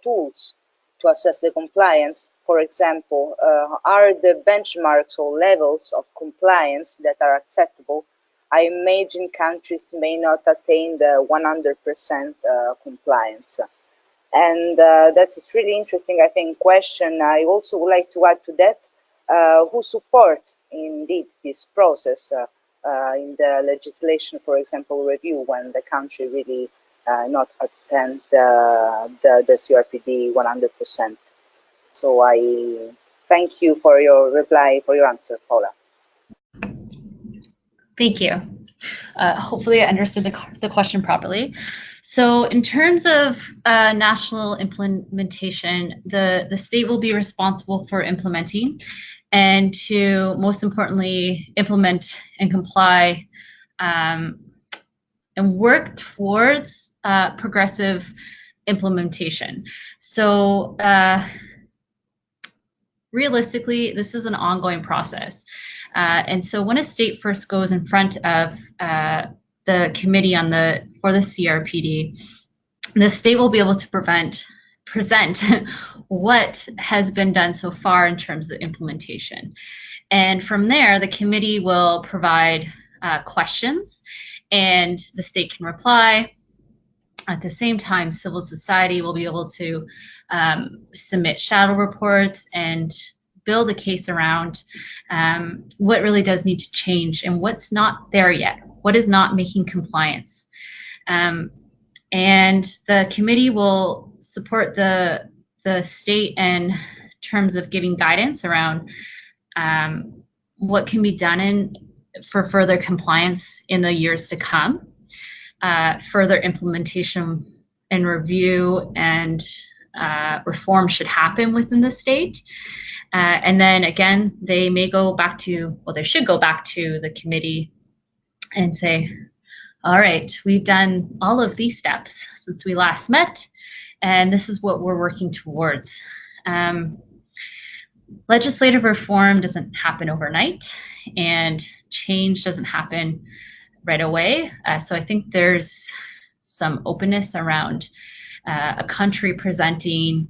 tools to assess the compliance? For example, are the benchmarks or levels of compliance that are acceptable? I imagine countries may not attain the 100% compliance. And that's a really interesting, I think, question. I also would like to add to that, who support indeed this process in the legislation, for example, review when the country really not attend the CRPD 100%. So I thank you for your reply, for your answer, Paula. Thank you. Hopefully I understood the question properly. So in terms of national implementation, the state will be responsible for implementing and to, most importantly, implement and comply and work towards progressive implementation. So realistically, this is an ongoing process. And so when a state first goes in front of the committee for the CRPD, the state will be able to present what has been done so far in terms of implementation. And from there, the committee will provide questions and the state can reply. At the same time, civil society will be able to submit shadow reports and build a case around what really does need to change and what's not there yet, what is not making compliance. And the committee will support the state in terms of giving guidance around what can be done for further compliance in the years to come. Further implementation and review and reform should happen within the state. And then again, they may go back to, well, they should go back to the committee and say, all right, we've done all of these steps since we last met, and this is what we're working towards. Legislative reform doesn't happen overnight, and change doesn't happen right away. So I think there's some openness around a country presenting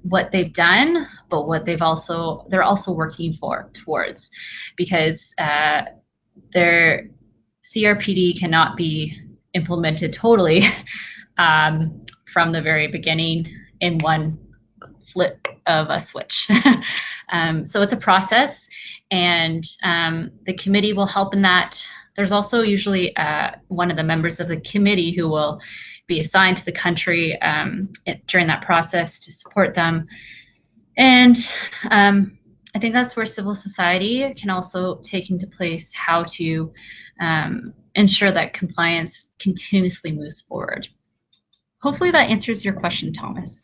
what they've done, but what they're also working towards, because their CRPD cannot be implemented totally from the very beginning in one flip of a switch. So it's a process, and the committee will help in that. There's also usually one of the members of the committee who will be assigned to the country during that process to support them. And I think that's where civil society can also take into place how to ensure that compliance continuously moves forward. Hopefully that answers your question, Thomas.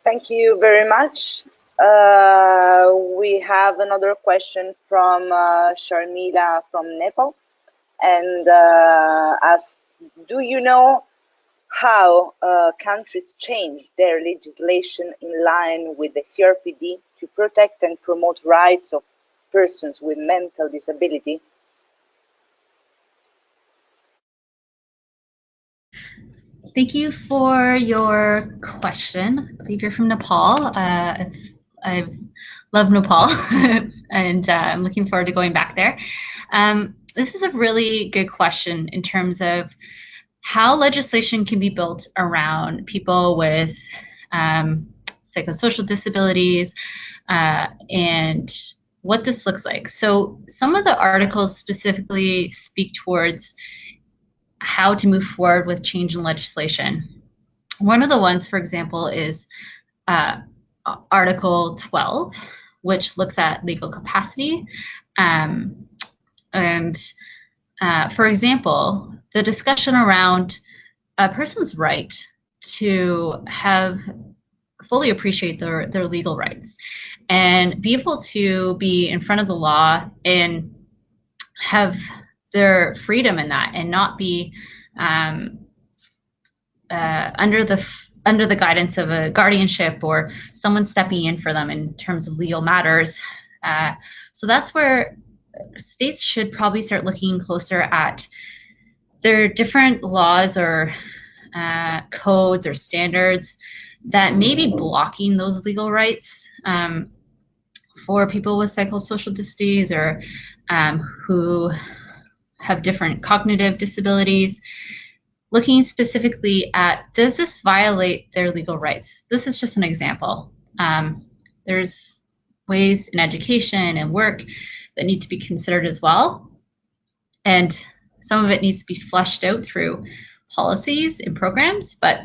Thank you very much. We have another question from Sharmila from Nepal, and asks, do you know how countries change their legislation in line with the CRPD to protect and promote rights of persons with mental disability? Thank you for your question. I believe you're from Nepal. I love Nepal, and I'm looking forward to going back there. This is a really good question in terms of how legislation can be built around people with psychosocial disabilities and what this looks like. So some of the articles specifically speak towards how to move forward with change in legislation. One of the ones, for example, is Article 12, which looks at legal capacity. For example, the discussion around a person's right to have fully appreciate their legal rights and be able to be in front of the law and have their freedom in that and not be under the guidance of a guardianship or someone stepping in for them in terms of legal matters. So that's where states should probably start looking closer at their different laws or codes or standards that may be blocking those legal rights for people with psychosocial disabilities or who have different cognitive disabilities, looking specifically at, does this violate their legal rights? This is just an example. There's ways in education and work that need to be considered as well. And some of it needs to be fleshed out through policies and programs, but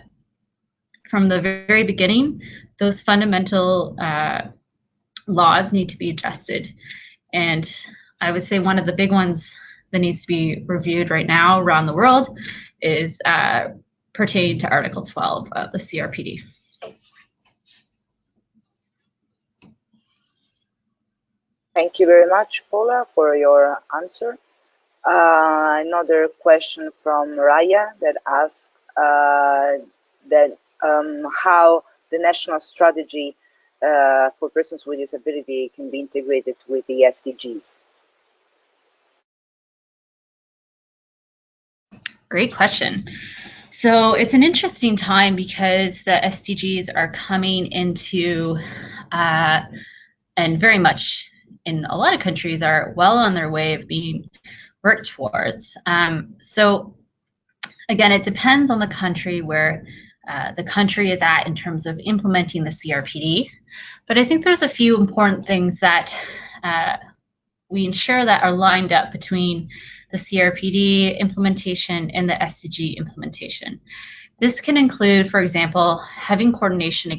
from the very beginning, those fundamental laws need to be adjusted. And I would say one of the big ones that needs to be reviewed right now around the world is pertaining to Article 12 of the CRPD. Thank you very much, Paula, for your answer. Another question from Raya that asks how the national strategy for persons with disability can be integrated with the SDGs. Great question. So it's an interesting time because the SDGs are coming into, and very much in a lot of countries are well on their way of being worked towards. So again, it depends on the country where the country is at in terms of implementing the CRPD. But I think there's a few important things that we ensure that are lined up between the CRPD implementation and the SDG implementation. This can include, for example, having coordination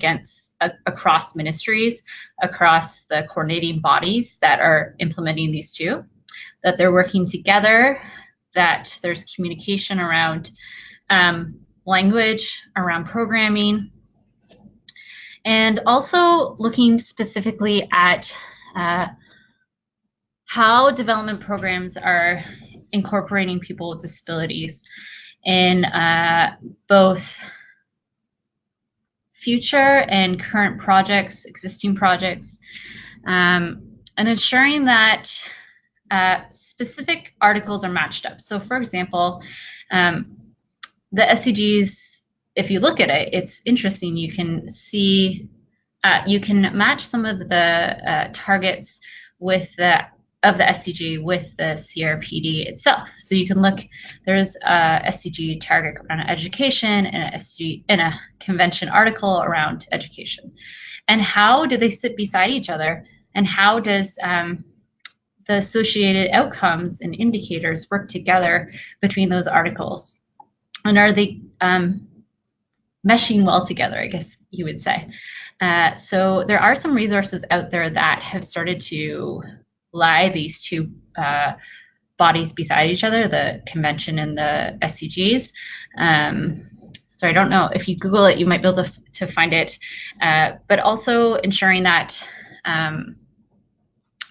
across ministries, across the coordinating bodies that are implementing these two, that they're working together, that there's communication around language, around programming, and also looking specifically at how development programs are incorporating people with disabilities in both future and current projects, existing projects, and ensuring that specific articles are matched up. So for example, the SDGs, if you look at it, it's interesting. You can see, you can match some of the targets with of the SDG with the CRPD itself. So you can look, there's a SDG target around education and a SDG and a convention article around education. And how do they sit beside each other? And how does the associated outcomes and indicators work together between those articles? And are they meshing well together, I guess you would say. So there are some resources out there that have started to lie these two bodies beside each other, the convention and the SDGs. So I don't know, if you Google it, you might be able to find it, but also ensuring that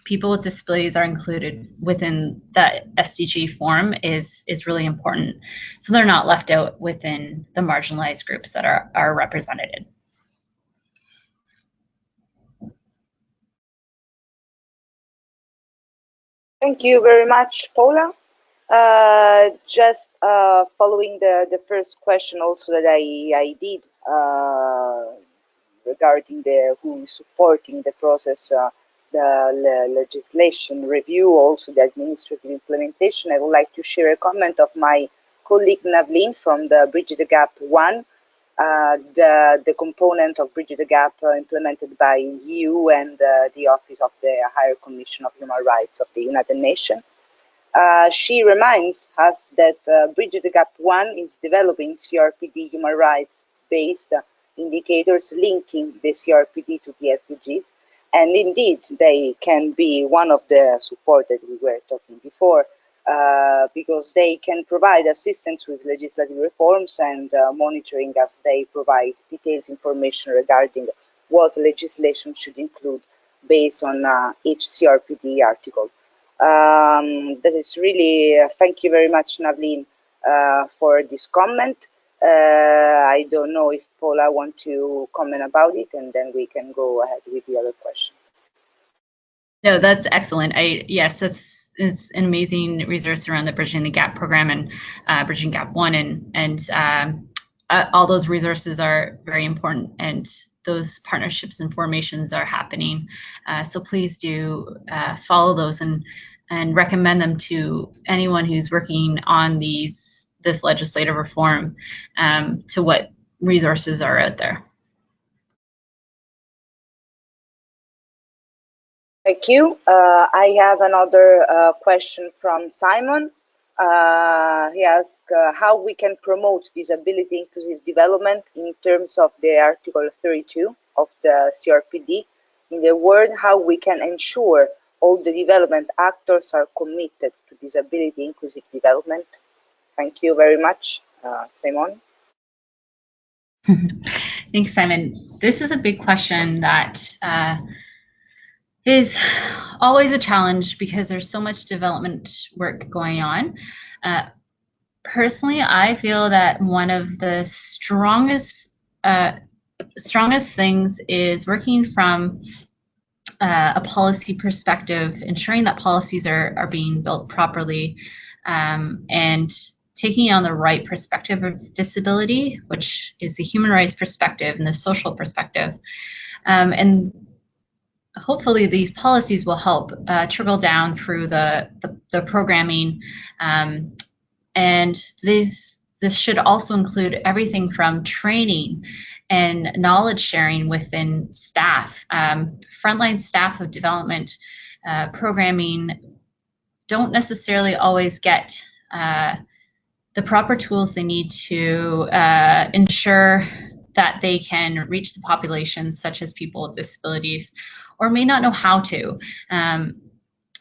people with disabilities are included within the SDG form is really important. So they're not left out within the marginalized groups that are represented. Thank you very much, Paula. Just following the first question also that I did regarding who is supporting the process, the legislation review, also the administrative implementation, I would like to share a comment of my colleague Navleen from the Bridge the Gap 1 the component of Bridge the Gap implemented by EU and the Office of the Higher Commission of Human Rights of the United Nations. She reminds us that Bridge the Gap 1 is developing CRPD human rights based indicators linking the CRPD to the SDGs. And indeed, they can be one of the support that we were talking before, because they can provide assistance with legislative reforms and monitoring as they provide detailed information regarding what legislation should include based on each CRPD article. That is really, thank you very much, Navleen, for this comment. I don't know if Paula wants to comment about it, and then we can go ahead with the other question. No, that's excellent. Yes, it's an amazing resource around the Bridging the Gap program and Bridging Gap 1, and all those resources are very important, and those partnerships and formations are happening. So please do follow those and recommend them to anyone who's working on this legislative reform, to what resources are out there. Thank you. I have another question from Simon. He asks how we can promote disability inclusive development in terms of the Article 32 of the CRPD. In the word, how we can ensure all the development actors are committed to disability inclusive development. Thank you very much, Simon. Thanks, Simon. This is a big question that is always a challenge because there's so much development work going on. Personally, I feel that one of the strongest things is working from a policy perspective, ensuring that policies are being built properly, and taking on the right perspective of disability, which is the human rights perspective and the social perspective. And hopefully these policies will help trickle down through the programming, and this should also include everything from training and knowledge sharing within staff. Frontline staff of development programming don't necessarily always get the proper tools they need to ensure that they can reach the populations such as people with disabilities, or may not know how to.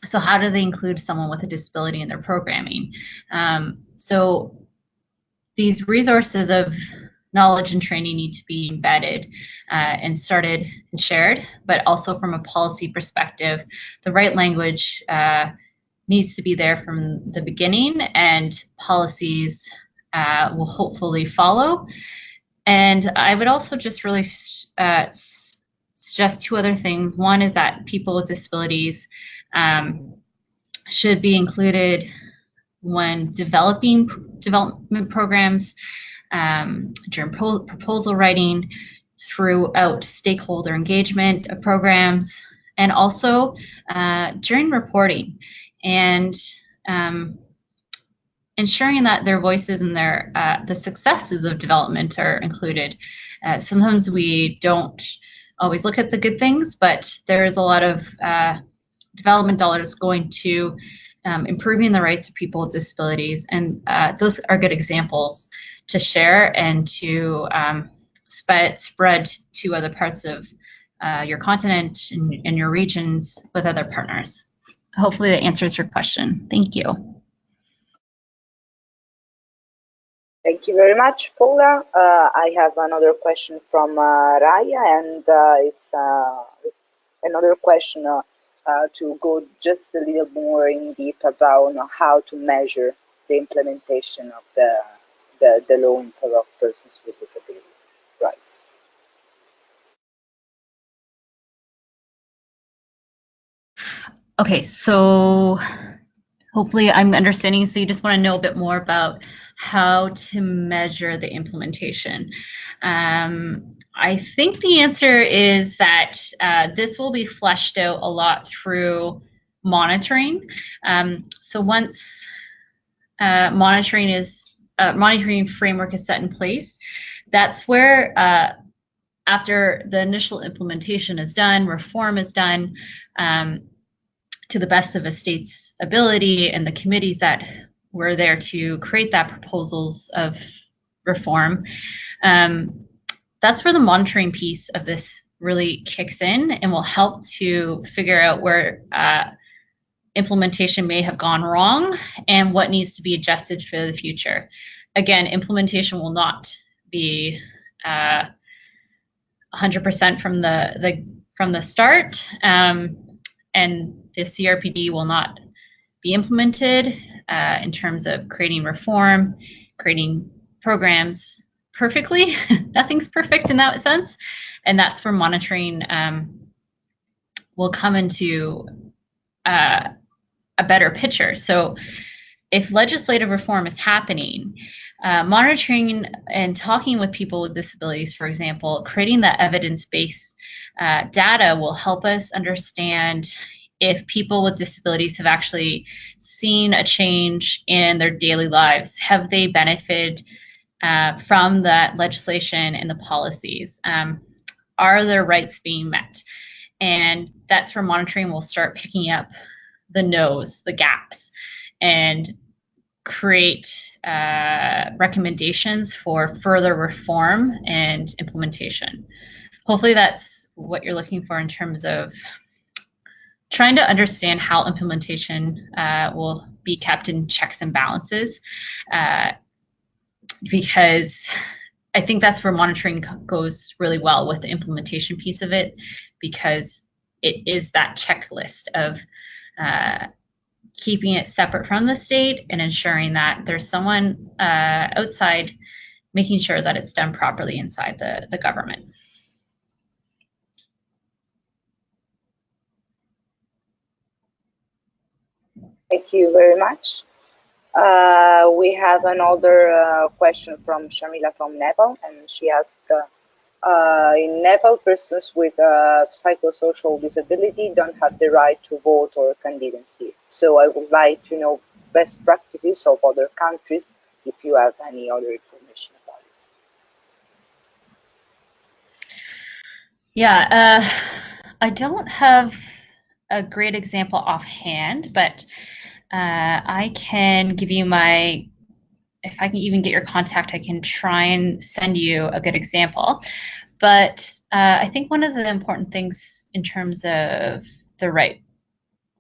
So how do they include someone with a disability in their programming? So these resources of knowledge and training need to be embedded and started and shared, but also from a policy perspective, the right language needs to be there from the beginning, and policies will hopefully follow. And I would also just really suggest two other things. One is that people with disabilities should be included when developing development programs, during proposal writing, throughout stakeholder engagement of programs, and also during reporting, and ensuring that their voices and the successes of development are included. Sometimes we don't always look at the good things, but there is a lot of development dollars going to improving the rights of people with disabilities, and those are good examples to share and to spread to other parts of your continent and your regions with other partners. Hopefully that answers your question. Thank you. Thank you very much, Paula. I have another question from Raya, and it's another question to go just a little more in deep about how to measure the implementation of the law in favor of persons with disabilities rights. Okay, so hopefully I'm understanding. So you just want to know a bit more about how to measure the implementation. I think the answer is that this will be fleshed out a lot through monitoring. So once monitoring framework is set in place, That's where after the initial implementation is done, reform is done to the best of a state's ability, and the committees that were there to create that proposals of reform, that's where the monitoring piece of this really kicks in and will help to figure out where implementation may have gone wrong and what needs to be adjusted for the future. Again, implementation will not be 100% from the start, and the CRPD will not be implemented in terms of creating reform, creating programs perfectly. Nothing's perfect in that sense, and that's where monitoring will come into a better picture. So if legislative reform is happening, monitoring and talking with people with disabilities, for example, creating that evidence-based data will help us understand if people with disabilities have actually seen a change in their daily lives. Have they benefited from that legislation and the policies? Are their rights being met? And that's where monitoring will start picking up the no's, the gaps, and create recommendations for further reform and implementation. Hopefully that's what you're looking for in terms of trying to understand how implementation will be kept in checks and balances, because I think that's where monitoring goes really well with the implementation piece of it, because it is that checklist of keeping it separate from the state and ensuring that there's someone outside making sure that it's done properly inside the government. Thank you very much. We have another question from Shamila from Nepal, and she asked, in Nepal, persons with psychosocial disability don't have the right to vote or candidacy. So I would like to know best practices of other countries, if you have any other information about it. Yeah, I don't have a great example offhand, but I can give you my, if I can even get your contact, I can try and send you a good example. But I think one of the important things in terms of the right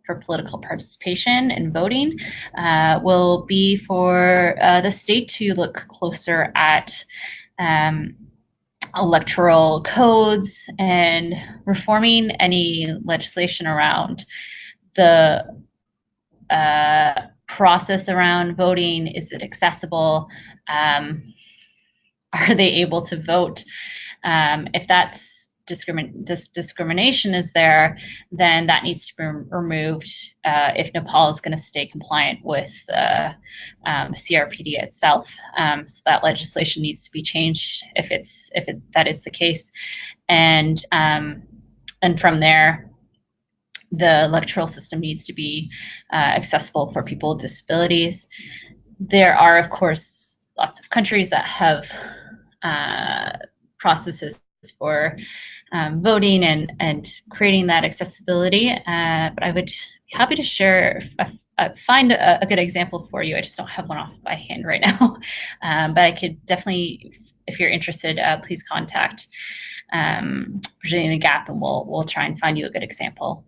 for political participation and voting will be for the state to look closer at electoral codes and reforming any legislation around the process around voting. Is it accessible? Are they able to vote? If that's this discrimination is there, then that needs to be removed if Nepal is going to stay compliant with the CRPD itself. So that legislation needs to be changed if that is the case, and from there, the electoral system needs to be accessible for people with disabilities. There are, of course, lots of countries that have processes for voting and creating that accessibility. But I would be happy to share, find a good example for you. I just don't have one off by hand right now. But I could definitely, if you're interested, please contact Bridging the Gap, and we'll try and find you a good example.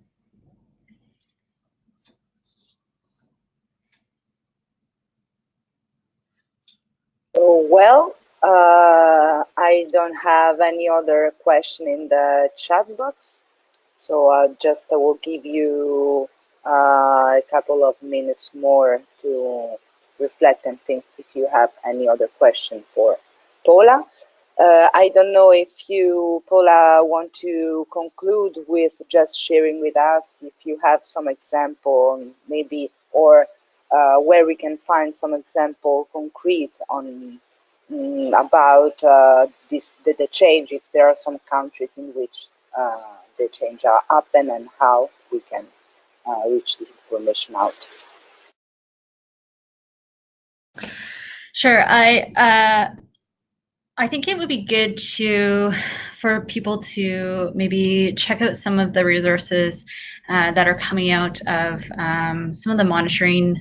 Well, I don't have any other question in the chat box, so I will give you a couple of minutes more to reflect and think if you have any other question for Paula. I don't know if you, Paula, want to conclude with just sharing with us if you have some example, maybe, or where we can find some example concrete on about the change, if there are some countries in which the change are happen, and how we can reach this information out. Sure. I think it would be good for people to maybe check out some of the resources that are coming out of some of the monitoring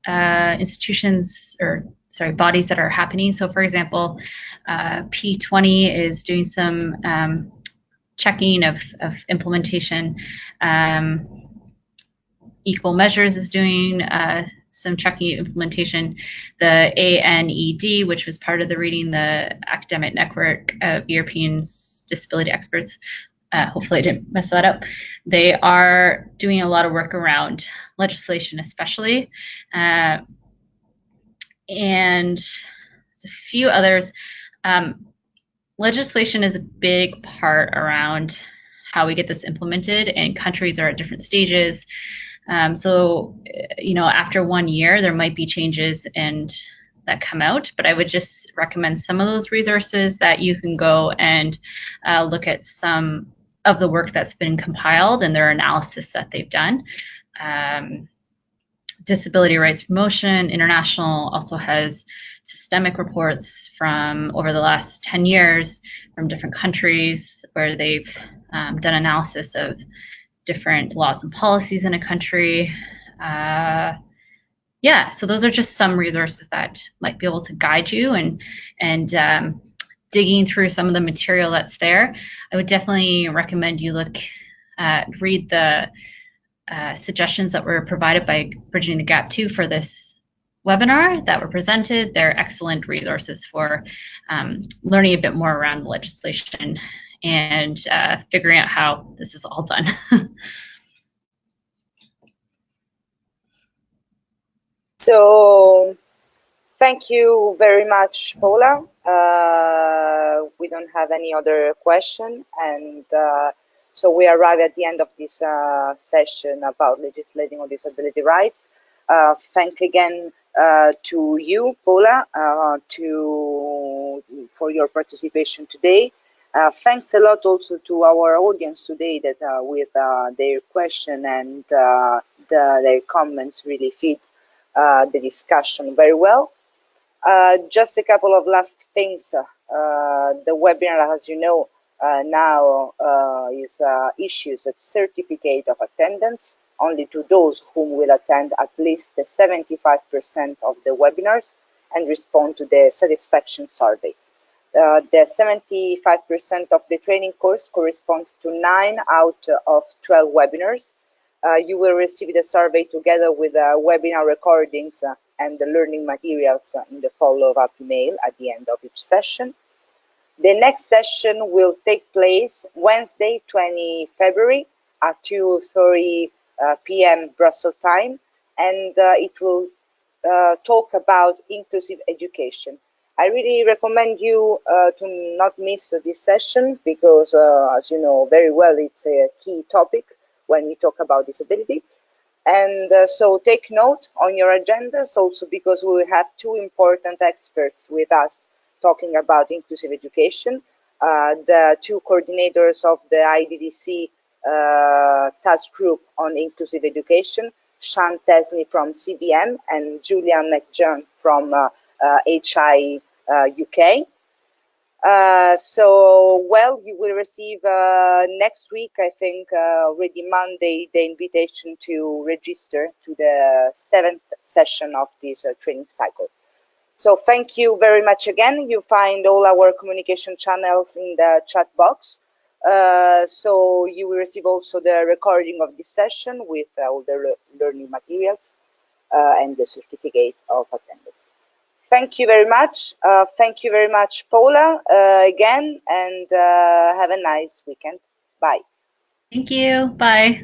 institutions, or sorry, bodies that are happening. So, for example, P20 is doing some checking of implementation. Equal Measures is doing some checking implementation. The ANED, which was part of the reading, the Academic Network of European Disability Experts, hopefully I didn't mess that up, they are doing a lot of work around legislation especially. And there's a few others. Legislation is a big part around how we get this implemented, and countries are at different stages. So, after 1 year, there might be changes that come out, but I would just recommend some of those resources that you can go and look at some of the work that's been compiled and their analysis that they've done. Disability Rights Promotion International also has systemic reports from over the last 10 years from different countries where they've done analysis of different laws and policies in a country. So those are just some resources that might be able to guide you, and digging through some of the material that's there. I would definitely recommend you read the suggestions that were provided by Bridging the Gap 2 for this webinar that were presented. They're excellent resources for learning a bit more around the legislation and figuring out how this is all done. So thank you very much, Paula. We don't have any other question, and so we arrive at the end of this session about legislating on disability rights. Thank again to you, Paula, for your participation today. Thanks a lot also to our audience today that with their question and their comments really fit the discussion very well. Just a couple of last things. The webinar, as you know, now issues a certificate of attendance only to those whom will attend at least 75% of the webinars and respond to the satisfaction survey. The 75% of the training course corresponds to 9 out of 12 webinars. You will receive the survey together with webinar recordings and the learning materials in the follow-up email at the end of each session. The next session will take place Wednesday, 20 February at 2:30 p.m. Brussels time, and it will talk about inclusive education. I really recommend you to not miss this session because, as you know very well, it's a key topic when we talk about disability. And so take note on your agendas also, because we will have 2 important experts with us talking about inclusive education. The 2 coordinators of the IDDC task group on inclusive education, Sean Tesney from CBM and Julian McJohn from HI UK. You will receive next week, I think, already Monday, the invitation to register to the 7th session of this training cycle. So thank you very much again. You find all our communication channels in the chat box. So you will receive also the recording of this session with all the learning materials and the certificate of attendance. Thank you very much. Thank you very much, Paula, again, and have a nice weekend. Bye. Thank you. Bye.